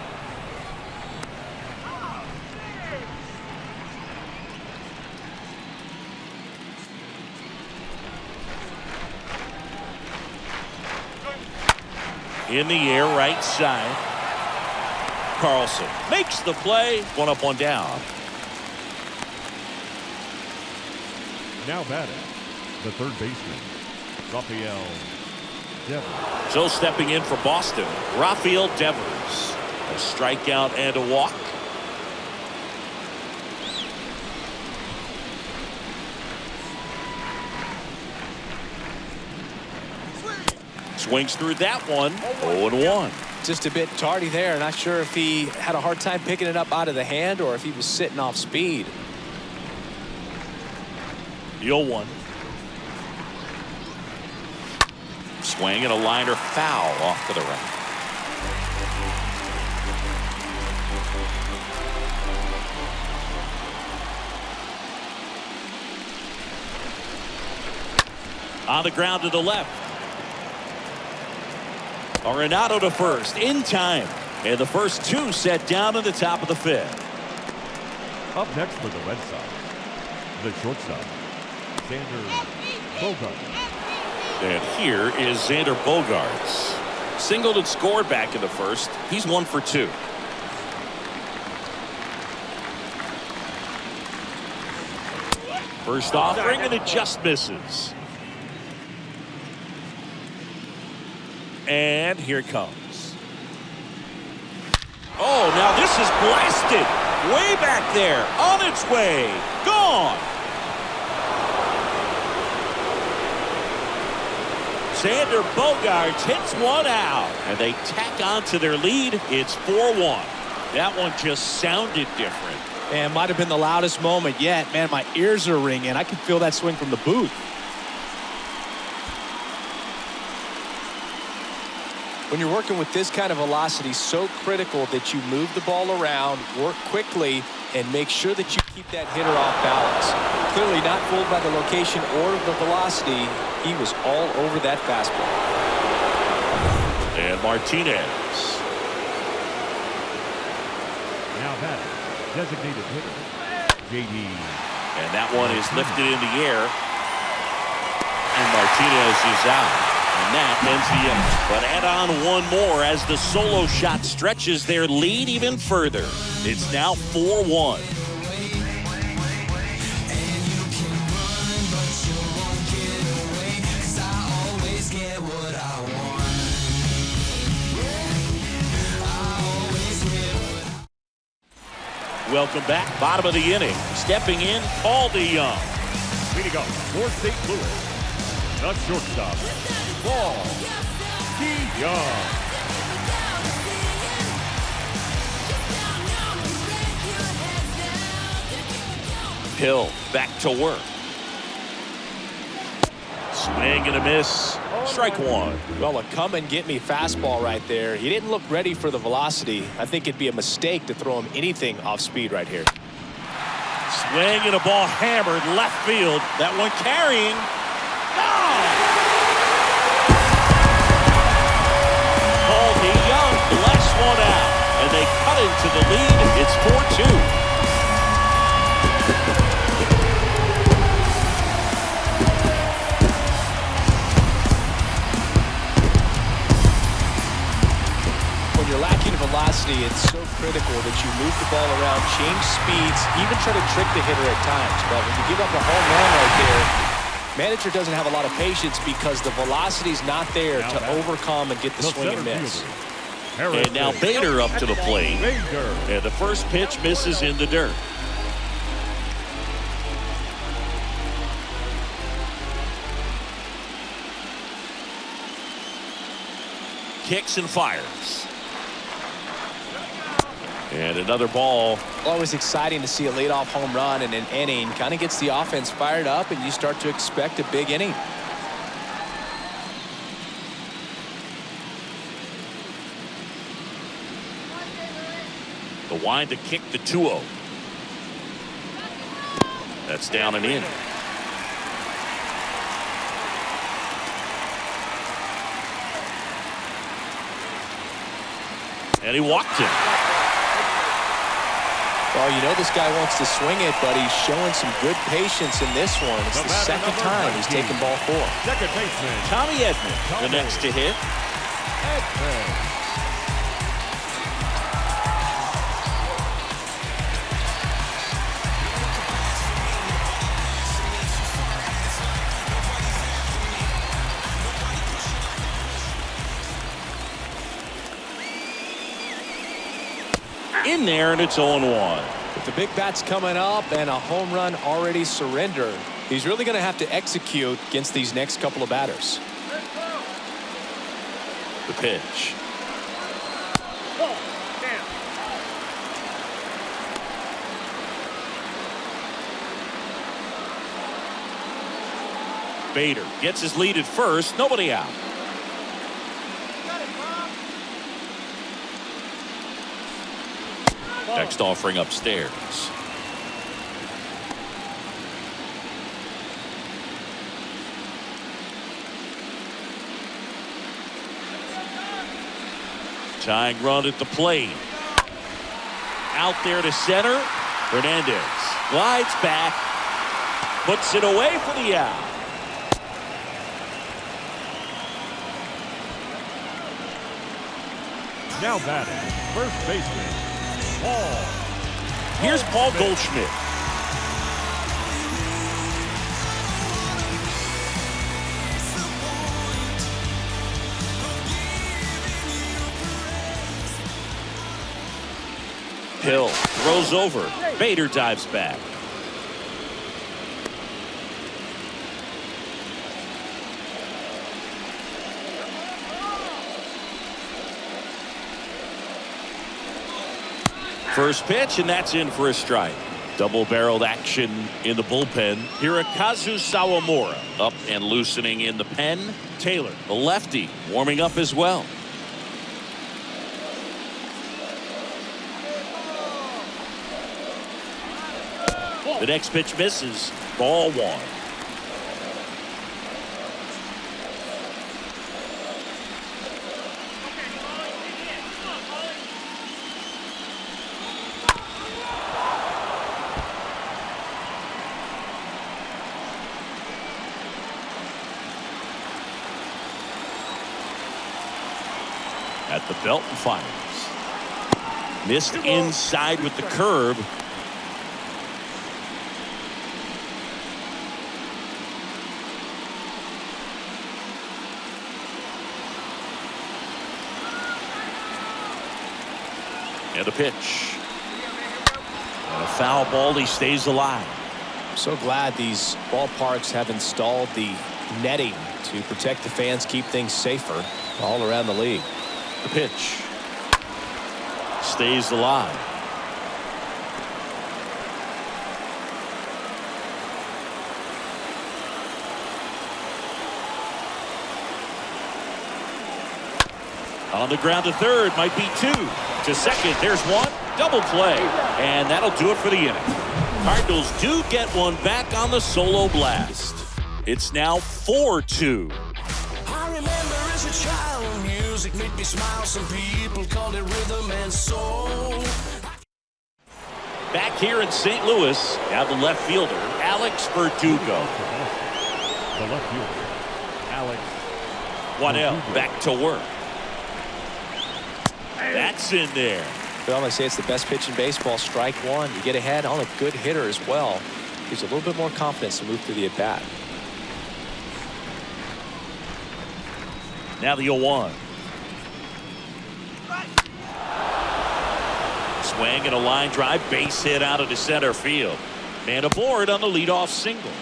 S2: In the air, right side. Carlson makes the play. One up, one down.
S5: Now batting, the third baseman, Rafael Devers.
S2: So stepping in for Boston, Rafael Devers. A strikeout and a walk. Swings through that one. 0-1.
S4: Just a bit tardy there. Not sure if he had a hard time picking it up out of the hand or if he was sitting off speed.
S2: The 0-1. Swing and a liner foul off to the right. On the ground to the left. Arenado to first in time. And the first two set down at the top of the fifth.
S5: Up next for the Red Sox, the shortstop, Xander Bogaerts.
S2: And here is Xander Bogaerts. Singled and scored back in the first. He's 1 for 2. First offering, and it just misses. And here it comes. Oh, now this is blasted. Way back there. On its way. Gone. Xander Bogaerts hits one out. And they tack on to their lead. It's 4-1. That one just sounded different.
S3: And might have been the loudest moment yet. Man, my ears are ringing. I can feel that swing from the booth.
S4: When you're working with this kind of velocity, so critical that you move the ball around, work quickly, and make sure that you keep that hitter off balance. Clearly not fooled by the location or the velocity. He was all over that fastball.
S2: And Martinez.
S5: Now batting, designated hitter, J.D.
S2: And that one is lifted in the air. And Martinez is out. And that ends the inning. But add on one more as the solo shot stretches their lead even further. It's now 4-1. Welcome back. Bottom of the inning. Stepping in, Paul DeYoung.
S5: Leading off for St. Louis, the shortstop, Paul DeYoung.
S2: Hill back to work. Swing and a miss. Strike one.
S4: Well, a come-and-get-me fastball right there. He didn't look ready for the velocity. I think it'd be a mistake to throw him anything off speed right here.
S2: Swing and a ball hammered left field. That one carrying. Gone! Colby Young bless one out. And they cut into the lead. It's 4-2.
S4: When you're lacking velocity, it's so critical that you move the ball around, change speeds, even try to trick the hitter at times. But when you give up a home run right there, manager doesn't have a lot of patience because the velocity's not there to overcome and get the swing and miss.
S2: And now Bader up to the plate. And the first pitch misses in the dirt. Kicks and fires. And another ball.
S4: Always exciting to see a leadoff home run in an inning. Kind of gets the offense fired up, and you start to expect a big inning.
S2: The wind to kick the 2-0. That's down and in. And he walked him.
S4: Well, you know this guy wants to swing it, but he's showing some good patience in this one. It's the second time he's taken ball 4.
S5: Second baseman
S2: Tommy Edman, the next to hit. In there, and it's 0-1.
S4: With the big bats coming up and a home run already surrendered, he's really going to have to execute against these next couple of batters.
S2: The pitch. Bader gets his lead at first. Nobody out. Next offering upstairs. Tying run at the plate. Out there to center. Hernandez glides back. Puts it away for the out.
S5: Now batting, first baseman, Paul.
S2: Here's Paul Goldschmidt. Hill throws over. Bader dives back. First pitch, and that's in for a strike. Double-barreled action in the bullpen. Hirokazu Sawamura up and loosening in the pen. Taylor, the lefty, warming up as well. The next pitch misses. Ball 1. At the belt and fires. Missed inside with the curve. And a pitch. And a foul ball. He stays alive.
S4: I'm so glad these ballparks have installed the netting to protect the fans, keep things safer all around the league.
S2: The pitch. Stays alive. On the ground to third, might be 2. To second, there's 1. Double play. And that'll do it for the inning. Cardinals do get one back on the solo blast. It's now 4-2.
S8: I remember as a child, music made me smile. Some people called it rhythm and soul.
S2: Back here in St. Louis, now the left fielder, Alex Verdugo.
S5: The left fielder, Alex
S2: Waddell
S5: Verdugo.
S2: back to work. That's in there.
S4: Well, I say it's the best pitch in baseball. Strike one. You get ahead on a good hitter as well. Gives a little bit more confidence to move through the at-bat.
S2: Now the 0-1. Swing and a line drive, base hit out of the center field. Man aboard on the leadoff single.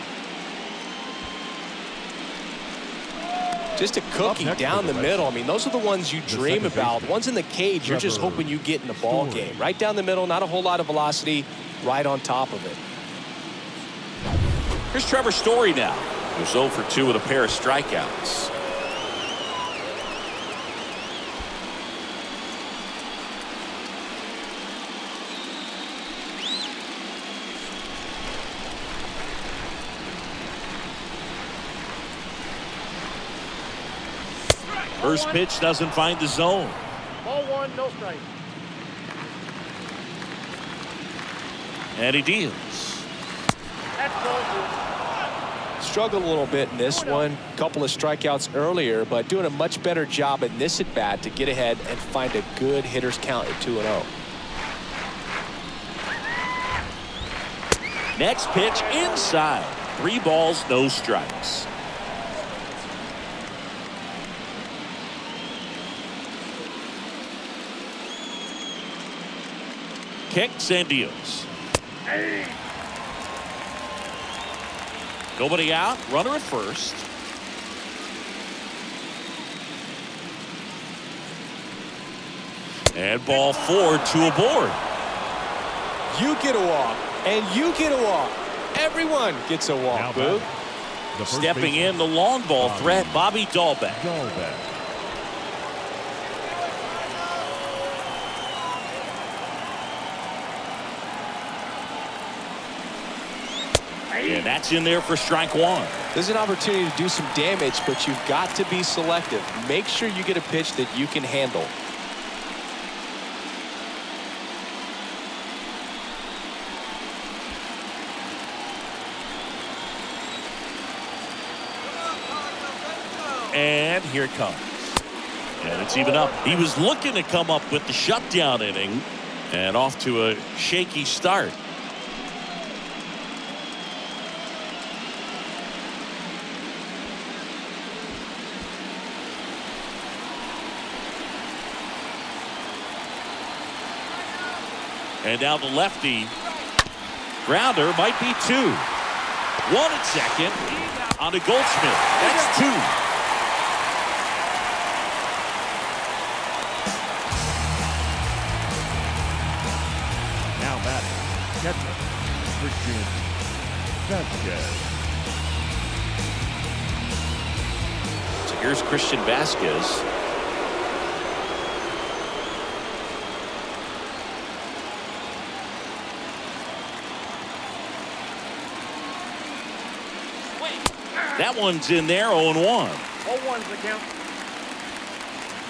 S4: Just a cookie down the middle. I mean, those are the ones you dream about. Ones in the cage, you're just hoping you get in the ball game. Right down the middle, not a whole lot of velocity, right on top of it.
S2: Here's Trevor Story now. He was 0 for 2 with a pair of strikeouts. First pitch doesn't find the zone.
S7: Ball one, no strike.
S2: And he deals.
S7: That's ball two.
S4: Struggled a little bit in this one. Couple of strikeouts earlier, but doing a much better job in this at-bat to get ahead and find a good hitter's count at 2-0.
S2: Next pitch inside. 3 balls, no strikes. Kicks and deals. Nobody out. Runner at first. And ball 4, 2 aboard.
S4: You get a walk, and you get a walk. Everyone gets a walk, Boo.
S2: Stepping in the long ball threat, Bobby Dahlbeck. And that's in there for strike 1.
S4: There's an opportunity to do some damage, but you've got to be selective. Make sure you get a pitch that you can handle.
S2: And here it comes. And it's even up. He was looking to come up with the shutdown inning, and off to a shaky start. And now the lefty. Grounder might be 2. 1 at second on to Goldschmidt. That's 2.
S5: Now batting, catcher, Christian Vasquez.
S2: So here's Christian Vasquez. That one's in there, 0-1.
S7: Ball one's the count.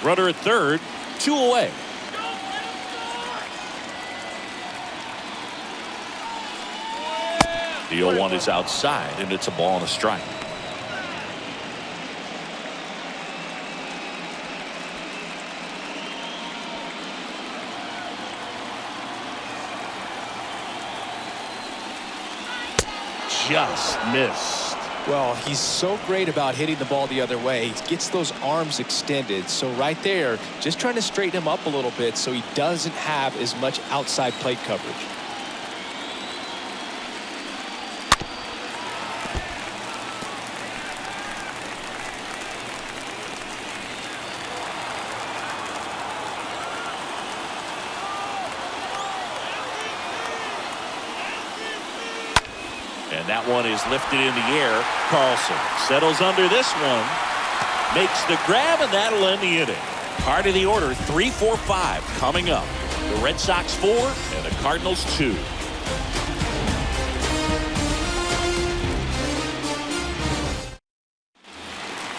S2: Runner at third, 2 away. The 0-1 is outside, and it's a ball and a strike. Just missed.
S4: Well, he's so great about hitting the ball the other way. He gets those arms extended. So right there, just trying to straighten him up a little bit so he doesn't have as much outside plate coverage.
S2: And that one is lifted in the air. Carlson settles under this one. Makes the grab, and that'll end the inning. Part of the order, 3, 4, 5 coming up. The Red Sox 4 and the Cardinals 2.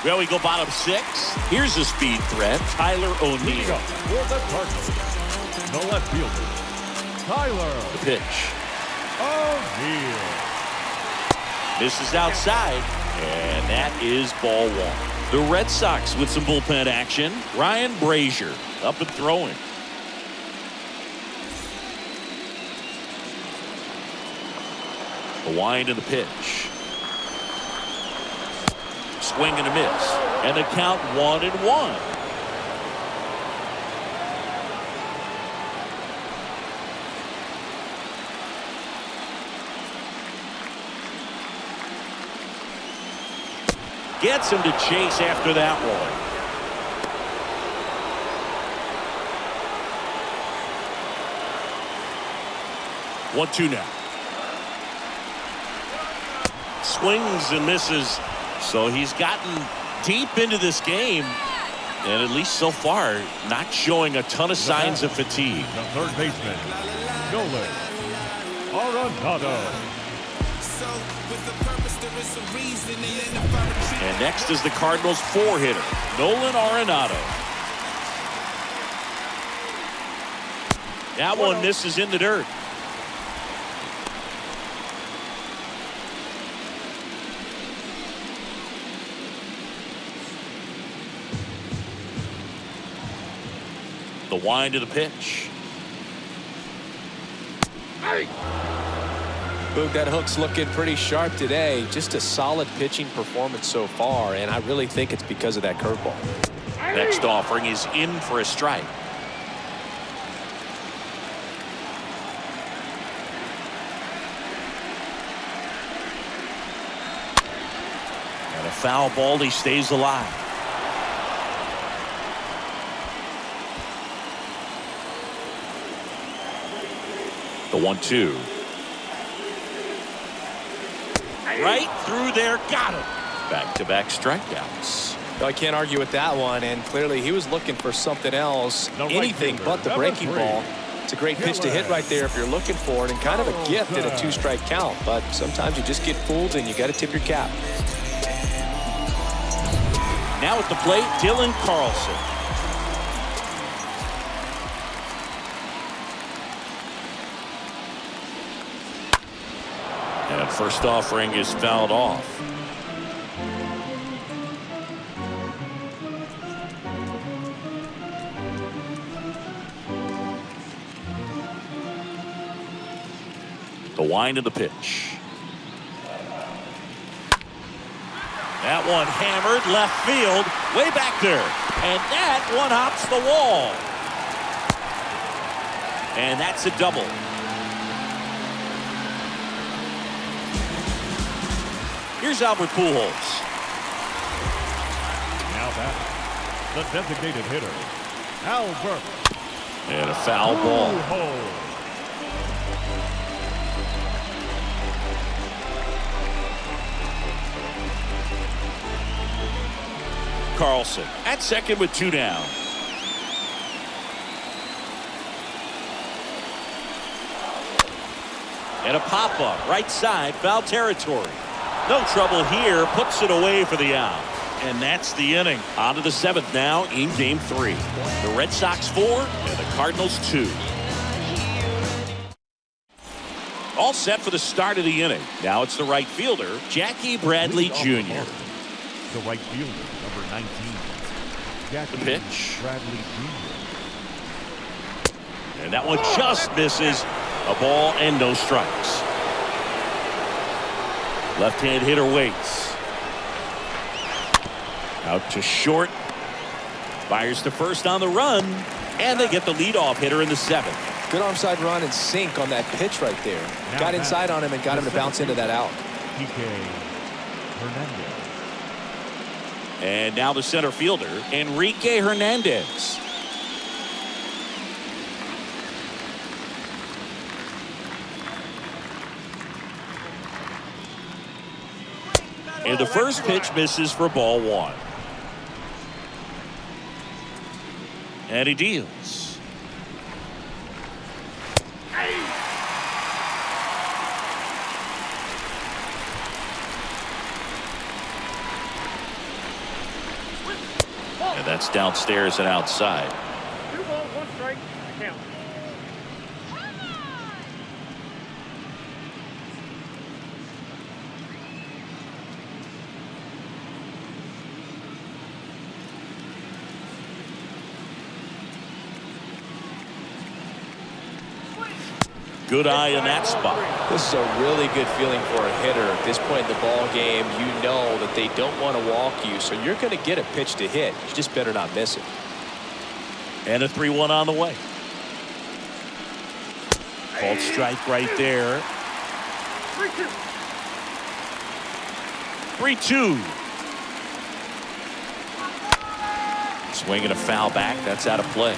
S2: Well, we go bottom 6. Here's a speed threat, Tyler
S5: Leading
S2: O'Neill.
S5: up for the Cardinals, the left fielder, Tyler
S2: The pitch.
S5: O'Neill.
S2: Misses outside, and that is ball 1. The Red Sox with some bullpen action. Ryan Brazier up and throwing. The wind and the pitch. Swing and a miss. And the count 1-1. Gets him to chase after that one. 1-2 now. Swings and misses. So he's gotten deep into this game, and at least so far, not showing a ton of signs of fatigue.
S5: The third baseman, Nolan Arenado.
S2: And next is the Cardinals 4-hitter, Nolan Arenado. That one misses in the dirt. The wind of the pitch.
S4: Boog, that hook's looking pretty sharp today. Just a solid pitching performance so far, and I really think it's because of that curveball.
S2: Next offering is in for a strike. And a foul ball, he stays alive. The 1-2. Right through there, got him. Back-to-back strikeouts.
S4: I can't argue with that one, and clearly he was looking for something else,
S5: The right
S4: anything
S5: fielder,
S4: but the
S5: number
S4: breaking
S5: 3.
S4: ball. It's a great pitch to hit right there if you're looking for it, and kind of a gift at a 2-strike count, but sometimes you just get fooled and you got to tip your cap.
S2: Now at the plate, Dylan Carlson. And first offering is fouled off. The wind of the pitch. That one hammered left field, way back there. And that one hops the wall. And that's a double. Here's Albert Pujols.
S5: Now batting, the designated hitter, Albert.
S2: And a foul ball.
S5: Pujols.
S2: Carlson at second with 2 down. And a pop-up right side, foul territory. No trouble here, puts it away for the out. And that's the inning. On to the 7th now in game 3. The Red Sox 4 and the Cardinals 2. All set for the start of the inning. Now it's the right fielder, Jackie Bradley Jr.
S5: The right fielder, number 19, Jackie
S2: The pitch.
S5: Bradley Jr.
S2: And that one just misses. A ball and no strikes. Left-hand hitter waits. Out to short. Fires to first on the run. And they get the leadoff hitter in the 7th.
S4: Good onside run and sink on that pitch right there.
S5: Now
S4: Got inside on him and got him to bounce into that out.
S5: Hernandez.
S2: And now the center fielder, Enrique Hernandez. And the first pitch misses for ball 1. And he deals. And that's downstairs and outside.
S7: 2 balls, 1 strike. Count.
S2: Good eye in that spot.
S4: This is a really good feeling for a hitter. At this point in the ball game, you know that they don't want to walk you, so you're going to get a pitch to hit. You just better not miss it.
S2: And a 3-1 on the way. Called strike right there.
S7: 3-2.
S2: 3-2. Swing and a foul back. That's out of play.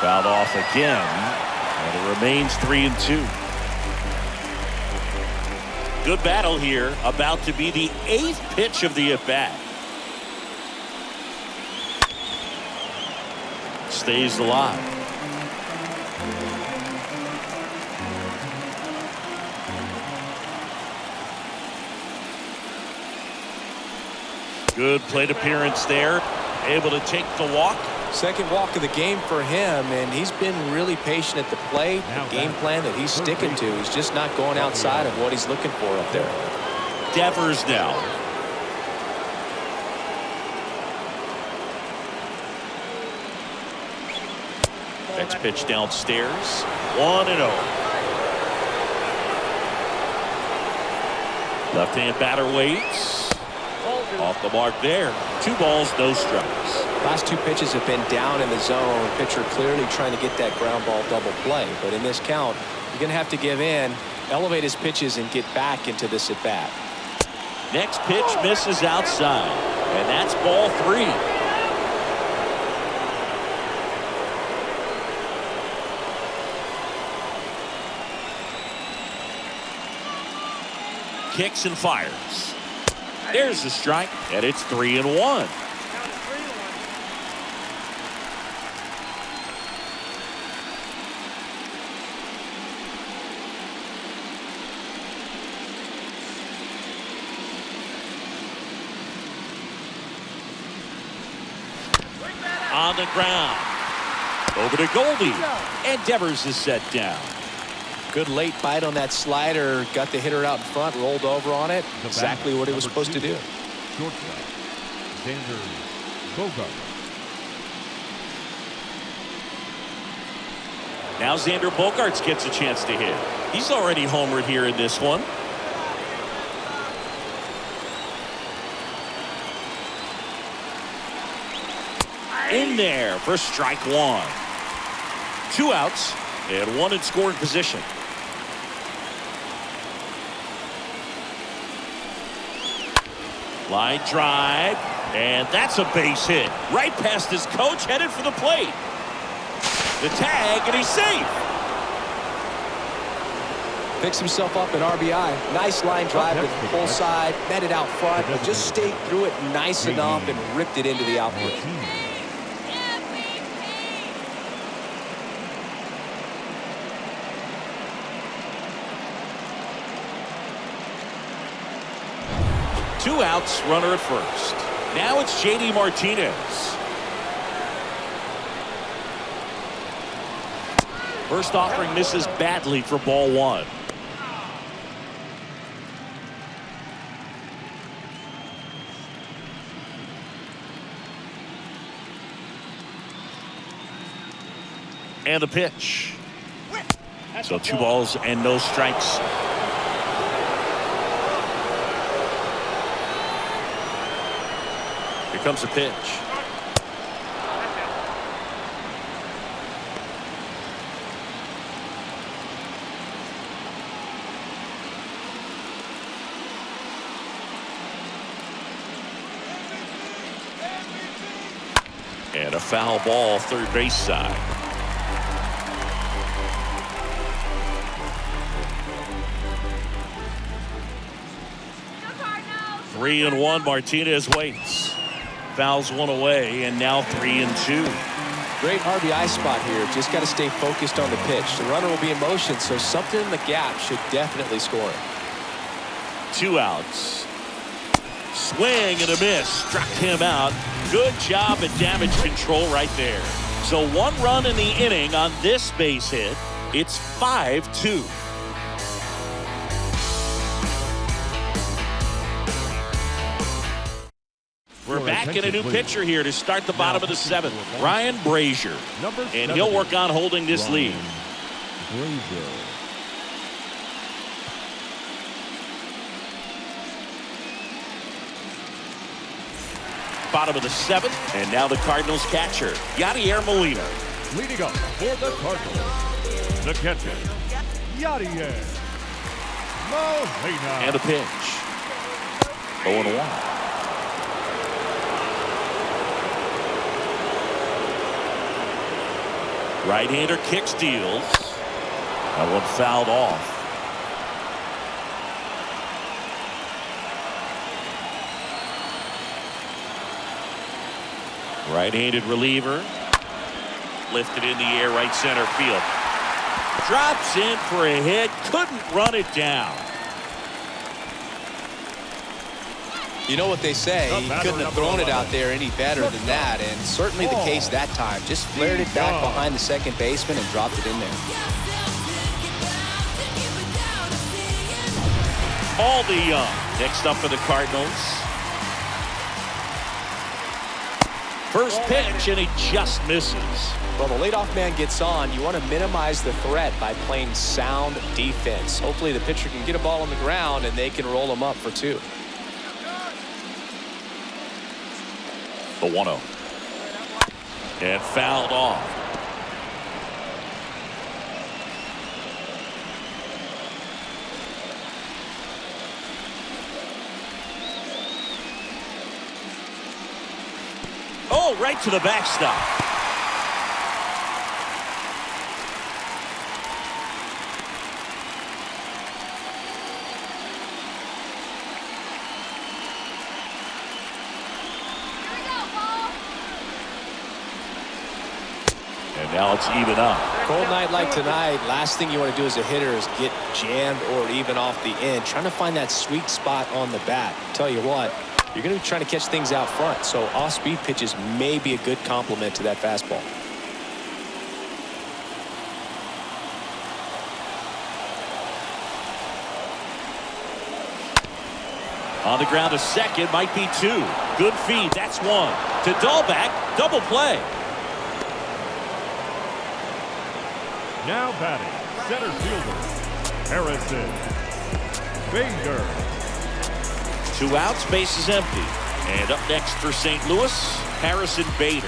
S2: Fouled off again, and it remains 3-2. Good battle here, about to be the 8th pitch of the at-bat. Stays alive. Good plate appearance there, able to take the walk.
S4: Second walk of the game for him, and he's been really patient at the plate. The game plan that he's sticking to, he's just not going outside of what he's looking for up there.
S2: Devers now. Next pitch downstairs. 1-0. Left-hand batter waits. Off the mark there. 2 balls, no strikes.
S4: Last 2 pitches have been down in the zone. Pitcher clearly trying to get that ground ball double play. But in this count, you're going to have to give in, elevate his pitches, and get back into this at bat.
S2: Next pitch misses outside. And that's ball 3. Kicks and fires. There's the strike, and it's 3-1. On the ground. Over to Goldie. And Devers is set down.
S4: Good late bite on that slider. Got the hitter out in front, rolled over on it. Exactly what he was supposed to do.
S5: Shortstop, Xander Bogart.
S2: Now Xander Bogaerts gets a chance to hit. He's already homered here in this one. In there for strike 1. 2 outs and 1 in scoring position. Line drive, and that's a base hit. Right past his coach, headed for the plate. The tag, and he's safe.
S4: Picks himself up an RBI. Nice line drive with the full side, met it out front, but just stayed through it nice enough and ripped it into the outfield.
S2: Two outs, runner at first. Now it's J.D. Martinez. First offering misses badly for ball 1. And the pitch. So 2 balls and no strikes. Here comes the pitch. And a foul ball, third base side.
S9: Cardinals.
S2: 3-1. Martinez waits. Fouls one away, and now 3-2.
S4: Great RBI spot here. Just got to stay focused on the pitch. The runner will be in motion, so something in the gap should definitely score.
S2: 2 outs. Swing and a miss. Struck him out. Good job at damage control right there. So 1 run in the inning on this base hit. It's 5-2. We're back in a new pitcher here to start the bottom of the 7th. Ryan Brazier. And he'll work on holding this lead. Bottom of the 7th. And now the Cardinals catcher, Yadier Molina.
S5: Leading up for the Cardinals, the catcher, Yadier Molina.
S2: And a pitch. 0-1. Right-hander kick steals. That one fouled off. Right-handed reliever. Lifted in the air, right center field. Drops in for a hit. Couldn't run it down.
S4: You know what they say, he couldn't have thrown it out there any better than that, and certainly the case that time. Just flared it back behind the second baseman and dropped it in there.
S2: Aldi Young next up for the Cardinals. First pitch, and he just misses.
S4: Well, the leadoff man gets on. You want to minimize the threat by playing sound defense. Hopefully the pitcher can get a ball on the ground and they can roll him up for 2.
S2: The 1-0. And fouled off. Oh, right to the backstop. And now it's even up.
S4: Cold night like tonight, last thing you want to do as a hitter is get jammed or even off the end. Trying to find that sweet spot on the bat. Tell you what, you're going to be trying to catch things out front, so off-speed pitches may be a good complement to that fastball.
S2: On the ground to second, might be 2. Good feed, that's 1. To Dahlbeck, double play.
S5: Now batting, center fielder, Harrison Bader.
S2: 2 outs, base is empty. And up next for St. Louis, Harrison Bader.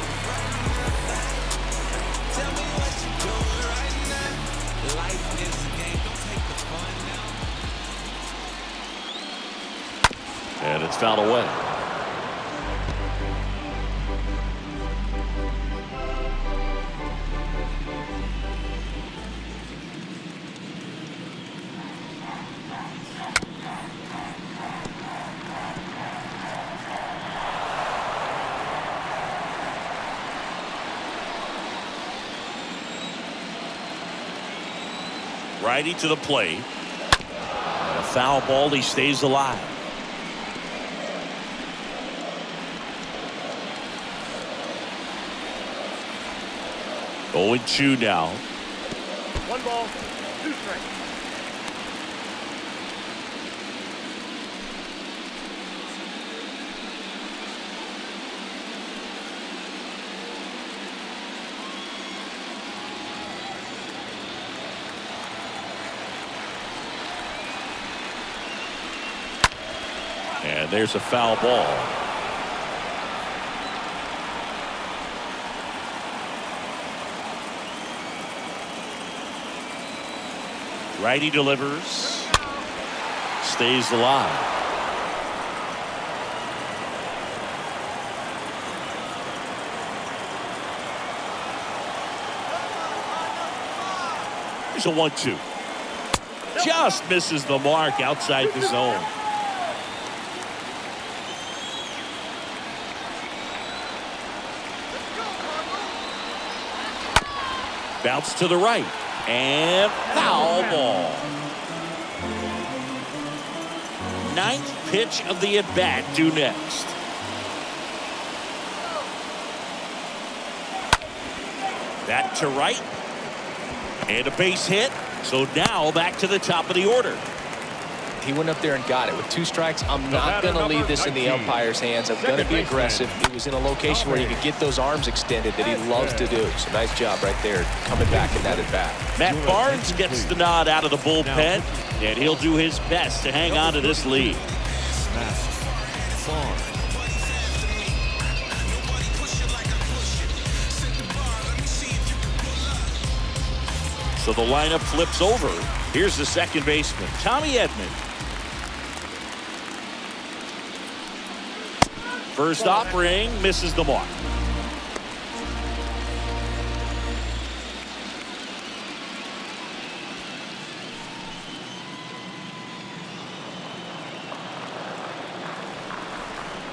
S2: And it's fouled away. Righty to the plate. And a foul ball, he stays alive. Oh, 0-2 now.
S7: 1 ball, 2 strikes.
S2: And there's a foul ball. Righty delivers. Stays alive. Here's a 1-2. Just misses the mark outside the zone. Bounce to the right. And foul ball. Ninth pitch of the at-bat due next. Back to right. And a base hit. So now back to the top of the order.
S4: He went up there and got it. With 2 strikes, I'm not going to leave this in the umpire's hands. I'm going to be aggressive. He was in a location where he could get those arms extended that he loves to do. So nice job right there coming back in that at-bat.
S2: Matt Barnes gets the nod out of the bullpen, and he'll do his best to hang on to this lead. So the lineup flips over. Here's the second baseman, Tommy Edman. First offering misses the mark.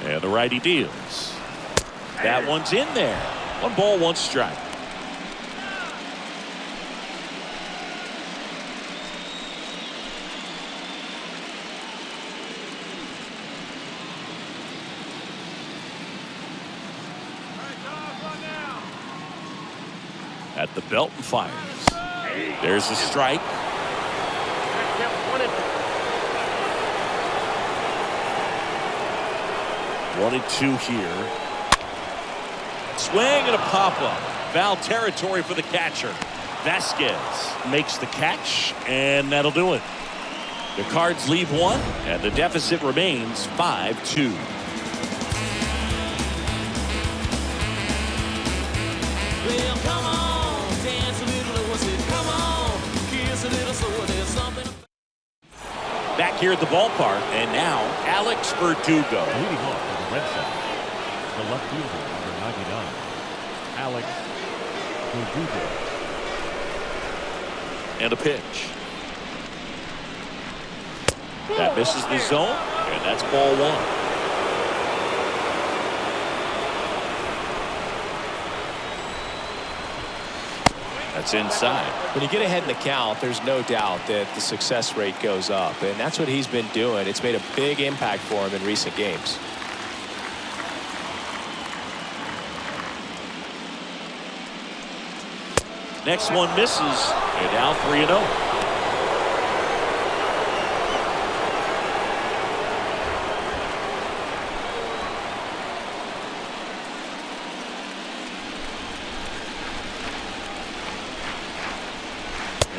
S2: And the righty deals. That one's in there. 1 ball, 1 strike. At the belt and fires. There's a strike. 1-2 here. Swing and a pop-up. Foul territory for the catcher. Vasquez makes the catch, and that'll do it. The Cards leave 1, and the deficit remains 5-2.
S8: Well, come on, dance a little, what's it? Come on, kiss a little, so there's something.
S2: Back here at the ballpark, and now Alex Verdugo.
S5: Leading off for the Red Sox, the left fielder, number 99, Alex Verdugo.
S2: And a pitch. That misses the zone, and that's ball 1. That's inside.
S4: When you get ahead in the count, there's no doubt that the success rate goes up, and that's what he's been doing. It's made a big impact for him in recent games.
S2: Next one misses, and now 3-0.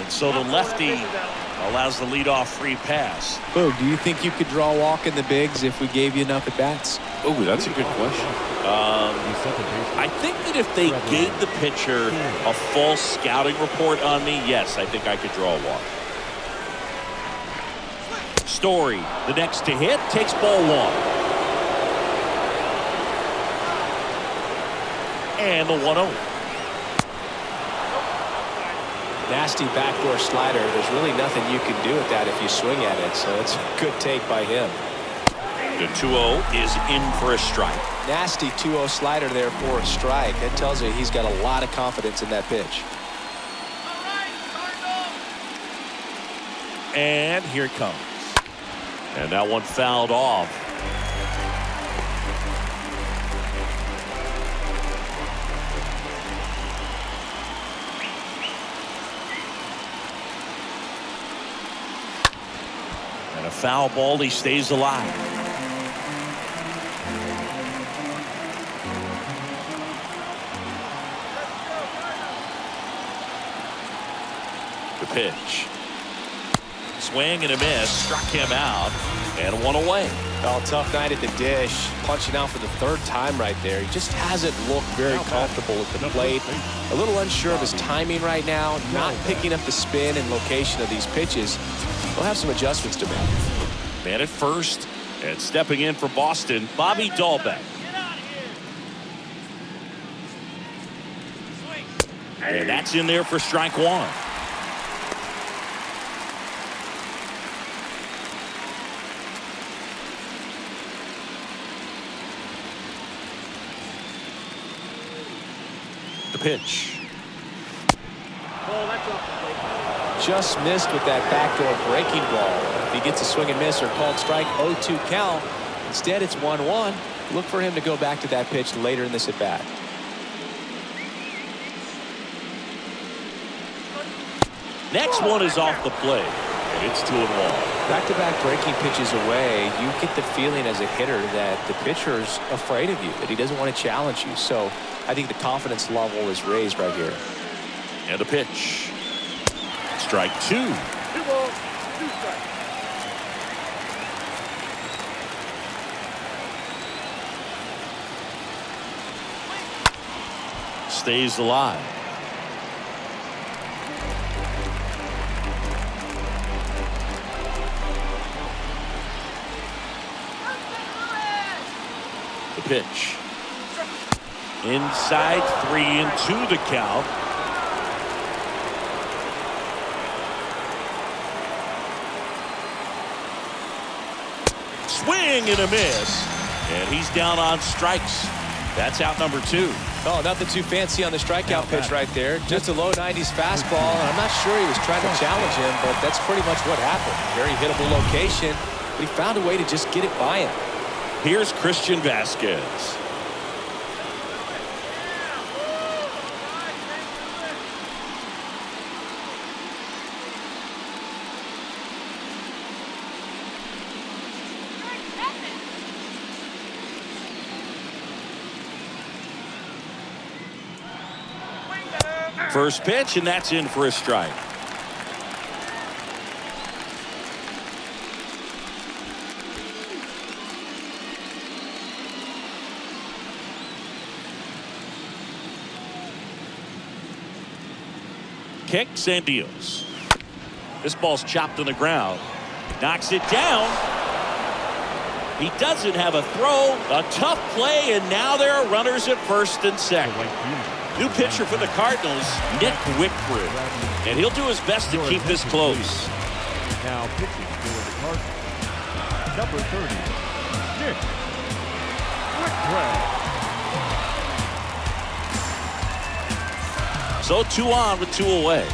S2: So the lefty allows the leadoff free pass.
S3: Boog, do you think you could draw a walk in the bigs if we gave you enough at bats?
S6: Oh, that's a good question.
S2: I think that if they gave the pitcher a false scouting report on me, yes, I think I could draw a walk. Story, the next to hit, takes ball 1. And the 1-0.
S4: Nasty backdoor slider. There's really nothing you can do with that if you swing at it, so it's a good take by him.
S2: The 2-0 is in for a strike.
S4: Nasty 2-0 slider there for a strike. That tells you he's got a lot of confidence in that pitch.
S2: And here it comes. And that one fouled off. A foul ball, he stays alive. The pitch. Swing and a miss, struck him out, and 1 away.
S4: Oh, tough night at the dish. Punching out for the 3rd time right there. He just hasn't looked very comfortable at the plate. A little unsure of his timing right now. Not picking up the spin and location of these pitches. We'll have some adjustments to make.
S2: Man at first, and stepping in for Boston, Bobby Dahlbeck. And that's in there for strike 1. The pitch.
S4: Just missed with that backdoor breaking ball. If he gets a swing and miss or called strike, 0-2 count. Instead, it's 1-1. Look for him to go back to that pitch later in this at bat.
S2: Next one is off the plate, and it's 2-1.
S4: Back-to-back breaking pitches away, you get the feeling as a hitter that the pitcher's afraid of you, that he doesn't want to challenge you. So I think the confidence level is raised right here.
S2: And a pitch. Strike 2.
S7: 2 balls, 2 strikes.
S2: Stays alive. The pitch. Inside, 3-2 the count. Swing and a miss. And he's down on strikes. That's out number 2.
S4: Oh, nothing too fancy on the strikeout pitch right there. Just a low 90s fastball, and I'm not sure he was trying to challenge him, but that's pretty much what happened. Very hittable location, but he found a way to just get it by him.
S2: Here's Christian Vasquez. First pitch, and that's in for a strike. Kicks and deals. This ball's chopped on the ground. Knocks it down. He doesn't have a throw. A tough play, and now there are runners at first and second. New pitcher for the Cardinals, Nick Wickford. And he'll do his best to keep this close.
S5: Now pitching for the Cardinals, number 30, Nick Wickford.
S2: So 2 on with 2 away.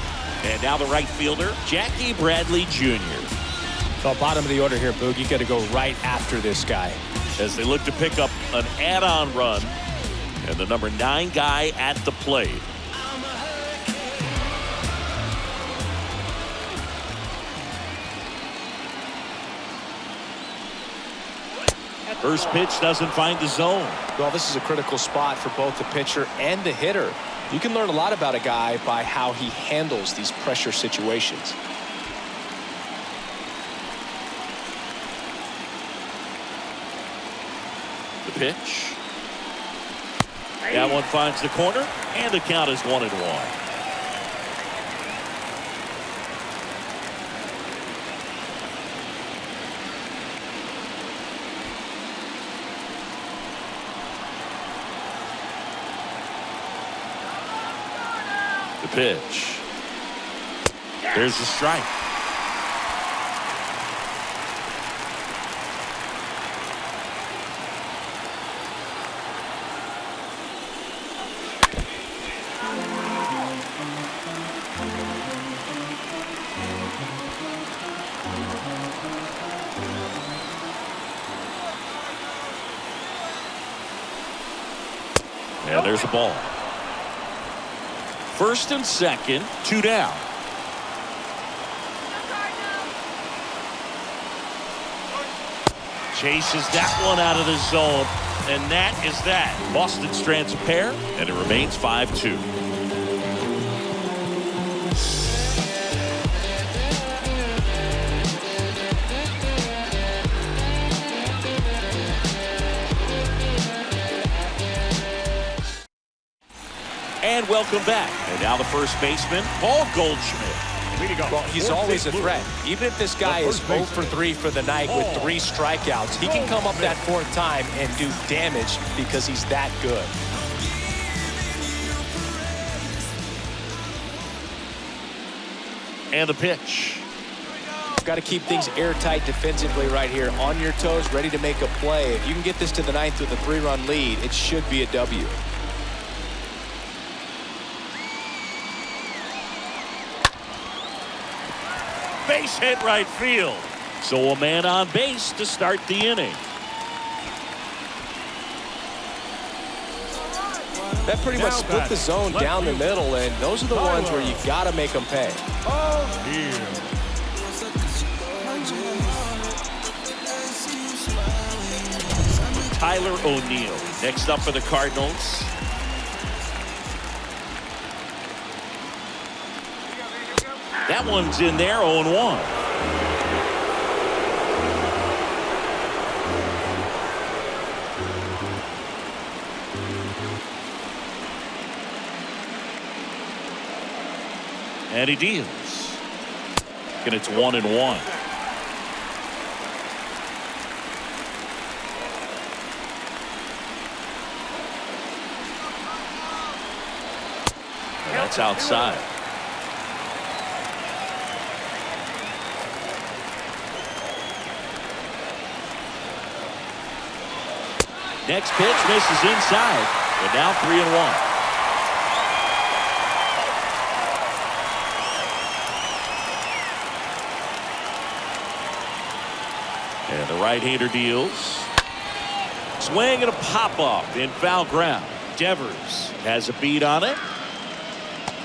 S2: And now the right fielder, Jackie Bradley Jr.
S4: So bottom of the order here, Boog. You got to go right after this guy.
S2: As they look to pick up an add-on run. And the number 9 guy at the plate. First pitch doesn't find the zone.
S4: Well, this is a critical spot for both the pitcher and the hitter. You can learn a lot about a guy by how he handles these pressure situations.
S2: The pitch. That one finds the corner, and the count is 1-1. The pitch. There's the strike. And there's the ball. First and second, 2 down. Chases that one out of the zone, and that is that. Boston strands a pair, and it remains 5-2. And welcome back. And now the first baseman, Paul Goldschmidt.
S4: Well, he's always a threat. Even if this guy is 0 for 3 for the night with 3 strikeouts, he can come up that 4th time and do damage because he's that good.
S2: And the pitch.
S4: Got to keep things airtight defensively right here. On your toes, ready to make a play. If you can get this to the 9th with a 3-run lead, it should be a W.
S2: base hit right field. So a man on base to start the inning.
S4: That pretty much split the zone down the middle, and those are the ones where you got to make them pay.
S2: Tyler O'Neill next up for the Cardinals. That one's in there, 0-1. And he deals. And it's 1-1. And that's outside. Next pitch misses inside. And now 3-1. And the right-hander deals. Swing and a pop-up in foul ground. Devers has a beat on it.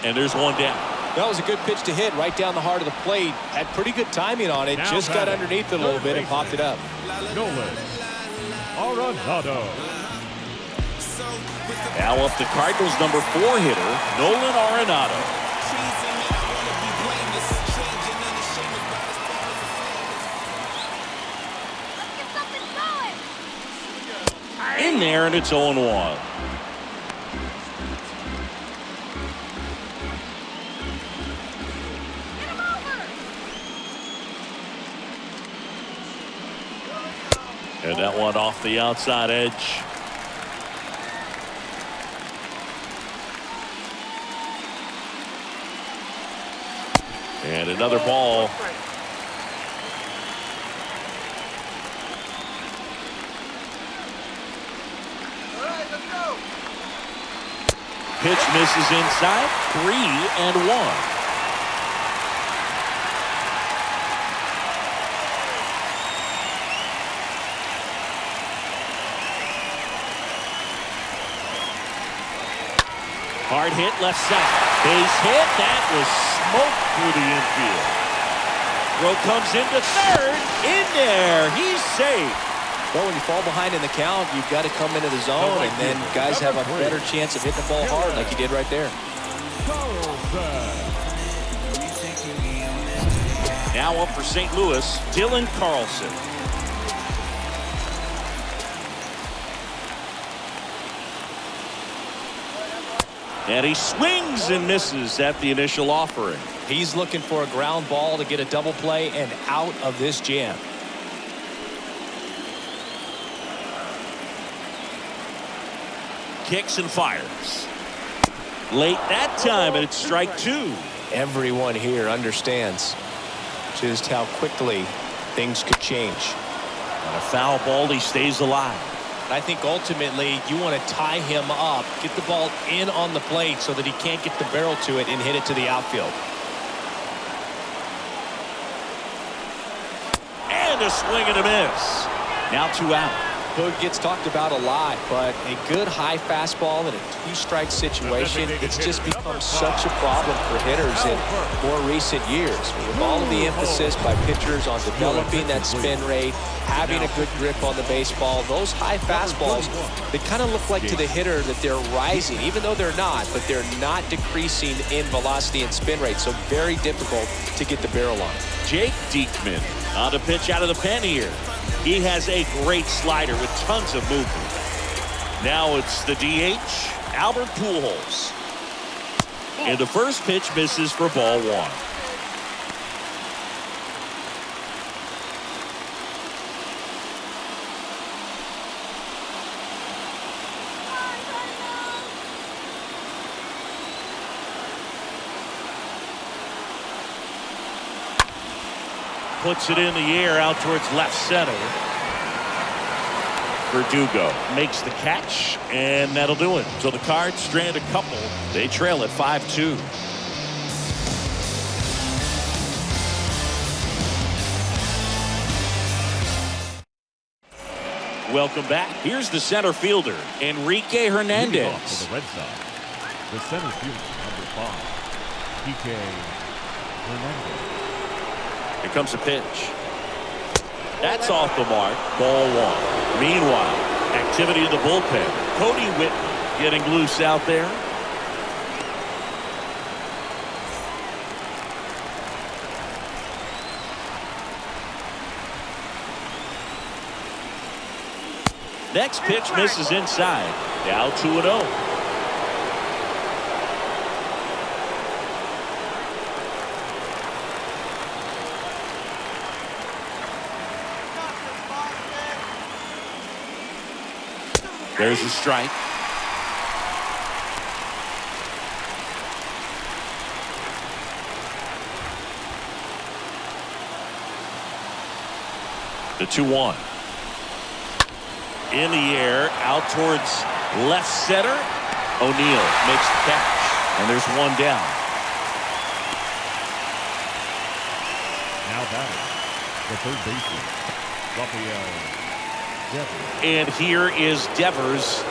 S2: And there's one down.
S3: That was a good pitch to hit right down the heart of the plate. Had pretty good timing on it. Just got underneath it a little bit and popped it up.
S5: Nolan Arenado.
S2: Now up the Cardinals' number 4 hitter, Nolan Arenado. In there, and it's 0-1. And that one off the outside edge. And another ball. Pitch misses inside. 3-1. Hard hit left side. Base hit. That was smoked through the infield. Throw comes into third. In there. He's safe.
S3: Well, when you fall behind in the count, you've got to come into the zone, and then guys have a better chance of hitting the ball hard like you did right there.
S2: Now up for St. Louis, Dylan Carlson. And he swings and misses at the initial offering.
S3: He's looking for a ground ball to get a double play and out of this jam.
S2: Kicks and fires. Late that time, and it's strike 2.
S3: Everyone here understands just how quickly things could change.
S2: On a foul ball, he stays alive.
S3: I think ultimately you want to tie him up, get the ball in on the plate so that he can't get the barrel to it and hit it to the outfield.
S2: And a swing and a miss. Now 2 out.
S3: Boog gets talked about a lot, but a good high fastball in a 2-strike situation, it's just become such a problem for hitters in more recent years. With all of the emphasis by pitchers on developing that spin rate, having a good grip on the baseball, those high fastballs, they kind of look like to the hitter that they're rising, even though they're not, but they're not decreasing in velocity and spin rate, so very difficult to get the barrel on.
S2: Jake Diekman on the pitch out of the pen here. He has a great slider with tons of movement. Now it's the DH, Albert Pujols. And the first pitch misses for ball 1. Puts it in the air out towards left center. Verdugo makes the catch, and that'll do it. So the Cards strand a couple. They trail at 5-2. Welcome back. Here's the center fielder, Enrique
S5: Leading off
S2: Hernandez.
S5: for the Red Sox, the center fielder, number 5, PK Hernandez.
S2: Here comes a pitch. That's off the mark. Ball 1. Meanwhile, activity in the bullpen. Cody Whitman getting loose out there. Next pitch misses inside. Now 2-0. There's a strike. The 2-1. In the air, out towards left center. O'Neill makes the catch, and there's one down.
S5: Now batting, the third baseman, Rafael Devers.
S2: And here is Devers.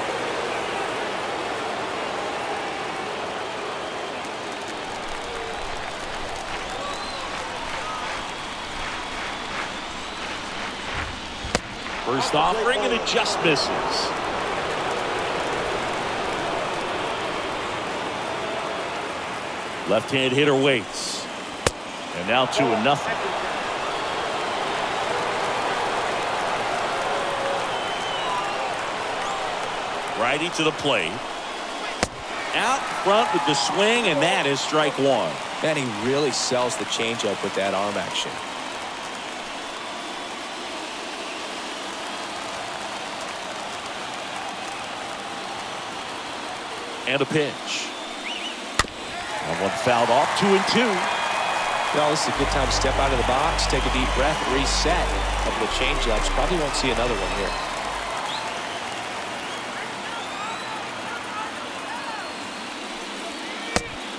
S2: First offering, and it just misses. Left-hand hitter waits. And now 2-0. Righty to the plate. Out front with the swing, and that is strike 1.
S4: Man, he really sells the changeup with that arm action.
S2: And a pitch. And one fouled off. 2-2.
S4: Well, this is a good time to step out of the box, take a deep breath, reset. A couple of changeups. Probably won't see another one here.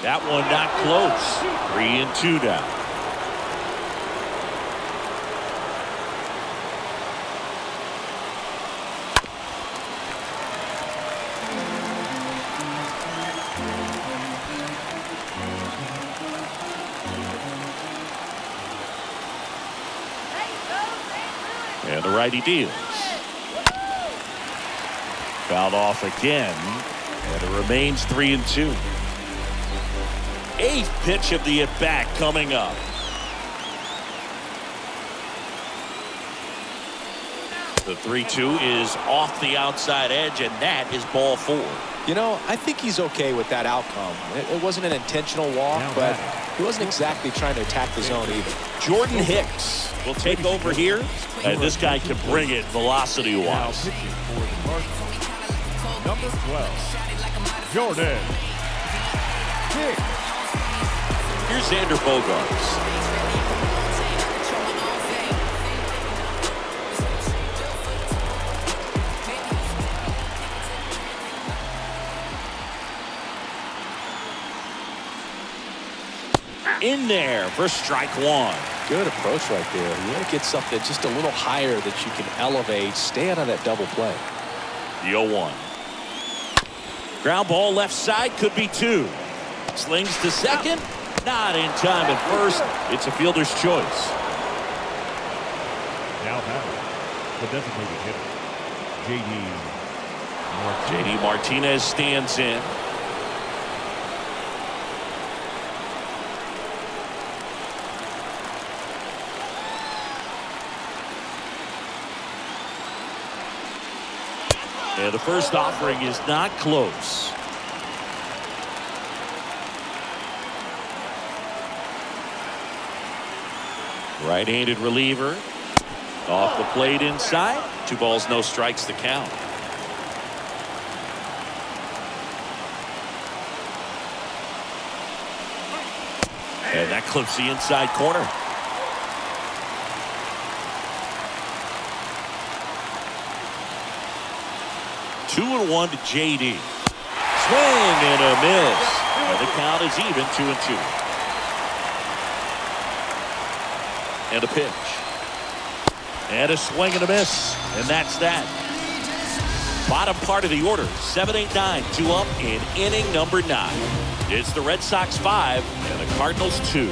S2: That one not close. 3-2 now. And the righty deals. Fouled off again, and it remains 3-2. 8th pitch of the at-bat coming up. The 3-2 is off the outside edge, and that is ball 4.
S4: You know, I think he's okay with that outcome. It wasn't an intentional walk, but he wasn't exactly trying to attack the zone either.
S2: Jordan Hicks will take over here, and this guy can bring it
S5: Now
S2: velocity-wise.
S5: pitching for the Cardinals, number 12, Jordan Hicks.
S2: Here's Xander Bogaerts. In there for strike 1.
S4: Good approach right there. You want to get something just a little higher that you can elevate. Stay out of that double play.
S2: The 0-1. Ground ball left side, could be 2. Slings to second. Not in time at first. It's a fielder's choice.
S5: Now batting, the designated hitter,
S2: J.D. Martinez stands in. And the first offering is not close. Right-handed reliever. Off the plate inside. 2 balls, no strikes to count. And that clips the inside corner. Two and 1 to J.D. Swing and a miss. And the count is even, 2-2. And a pitch. And a swing and a miss. And that's that. Bottom part of the order, 7, 8, 9, 2 up in inning number 9. It's the Red Sox 5 and the Cardinals 2.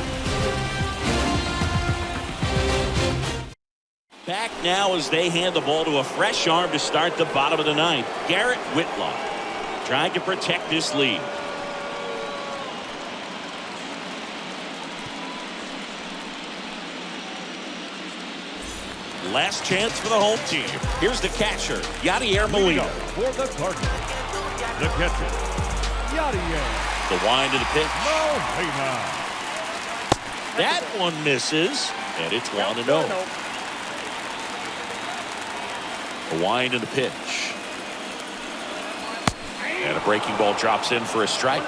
S2: Back now as they hand the ball to a fresh arm to start the bottom of the 9th. Garrett Whitlock trying to protect this lead. Last chance for the home team. Here's the catcher, Yadier Molina.
S5: For the Cardinals, the catcher, Yadier.
S2: The wind of the pitch.
S5: Molina.
S2: That one misses, and it's 1-0. The wind of the pitch. And a breaking ball drops in for a strike.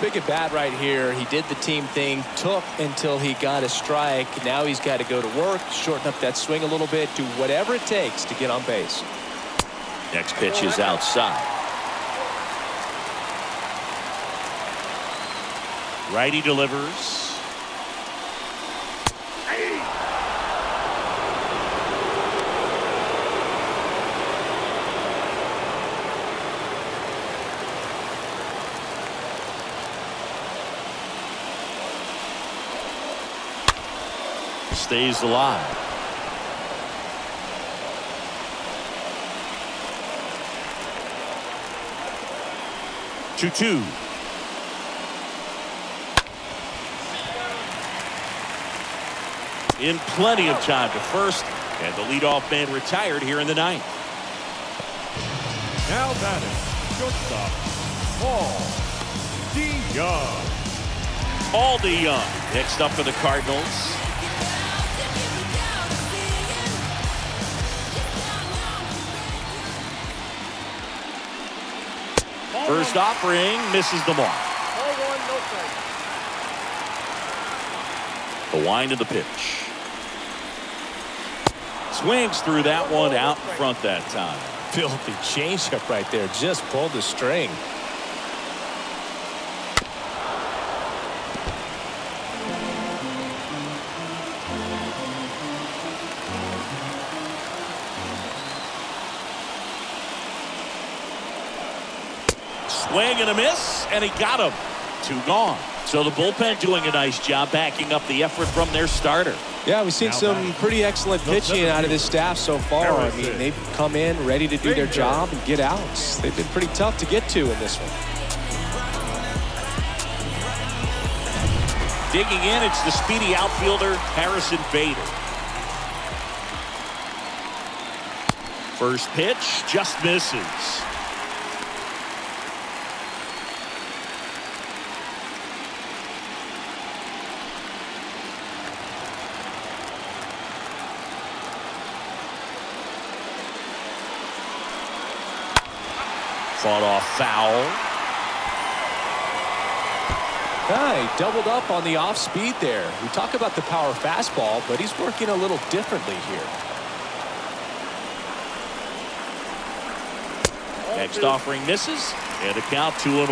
S4: Big at bat right here. He did the team thing, took until he got a strike. Now he's got to go to work, shorten up that swing a little bit, do whatever it takes to get on base.
S2: Next pitch is outside. Righty delivers. Stays alive. Two. In plenty of time to first, and the leadoff man retired here in the 9th.
S5: Now batting, shortstop, Paul DeYoung.
S2: Paul DeYoung next up for the Cardinals. First offering misses the mark. The wind of the pitch. Swings through that one out in front that time.
S4: Filthy changeup right there. Just pulled the string.
S2: Swing and a miss, and he got him. 2 gone. So the bullpen doing a nice job backing up the effort from their starter.
S3: Yeah, we've seen some pretty excellent pitching out of this staff so far. I mean, they've come in ready to do their job and get outs. They've been pretty tough to get to in this one.
S2: Digging in, it's the speedy outfielder, Harrison Bader. First pitch just misses. Fought off foul.
S4: He doubled up on the off speed there. We talk about the power fastball, but he's working a little differently here.
S2: Next offering misses, and a count 2-1.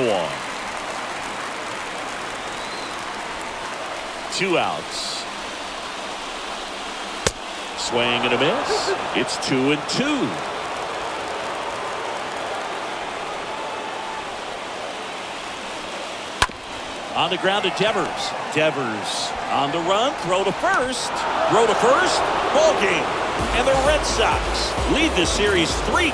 S2: 2 outs. Swing and a miss. It's 2-2. On the ground to Devers. Devers on the run. Throw to first. Ball game. And the Red Sox lead the series 3-0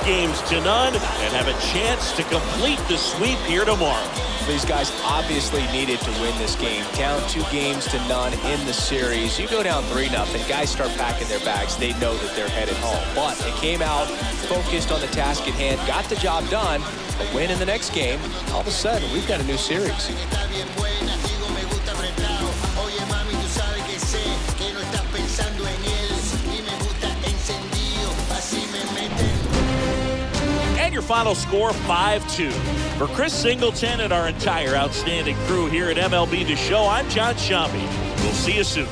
S2: and have a chance to complete the sweep here tomorrow.
S4: These guys obviously needed to win this game. Down 2-0 in the series. You go down 3-0. Guys start packing their bags. They know that they're headed home. But they came out focused on the task at hand. Got the job done. A win in the next game. All of a sudden, we've got a new series.
S2: And your final score, 5-2. For Chris Singleton and our entire outstanding crew here at MLB The Show, I'm John Shambi. We'll see you soon.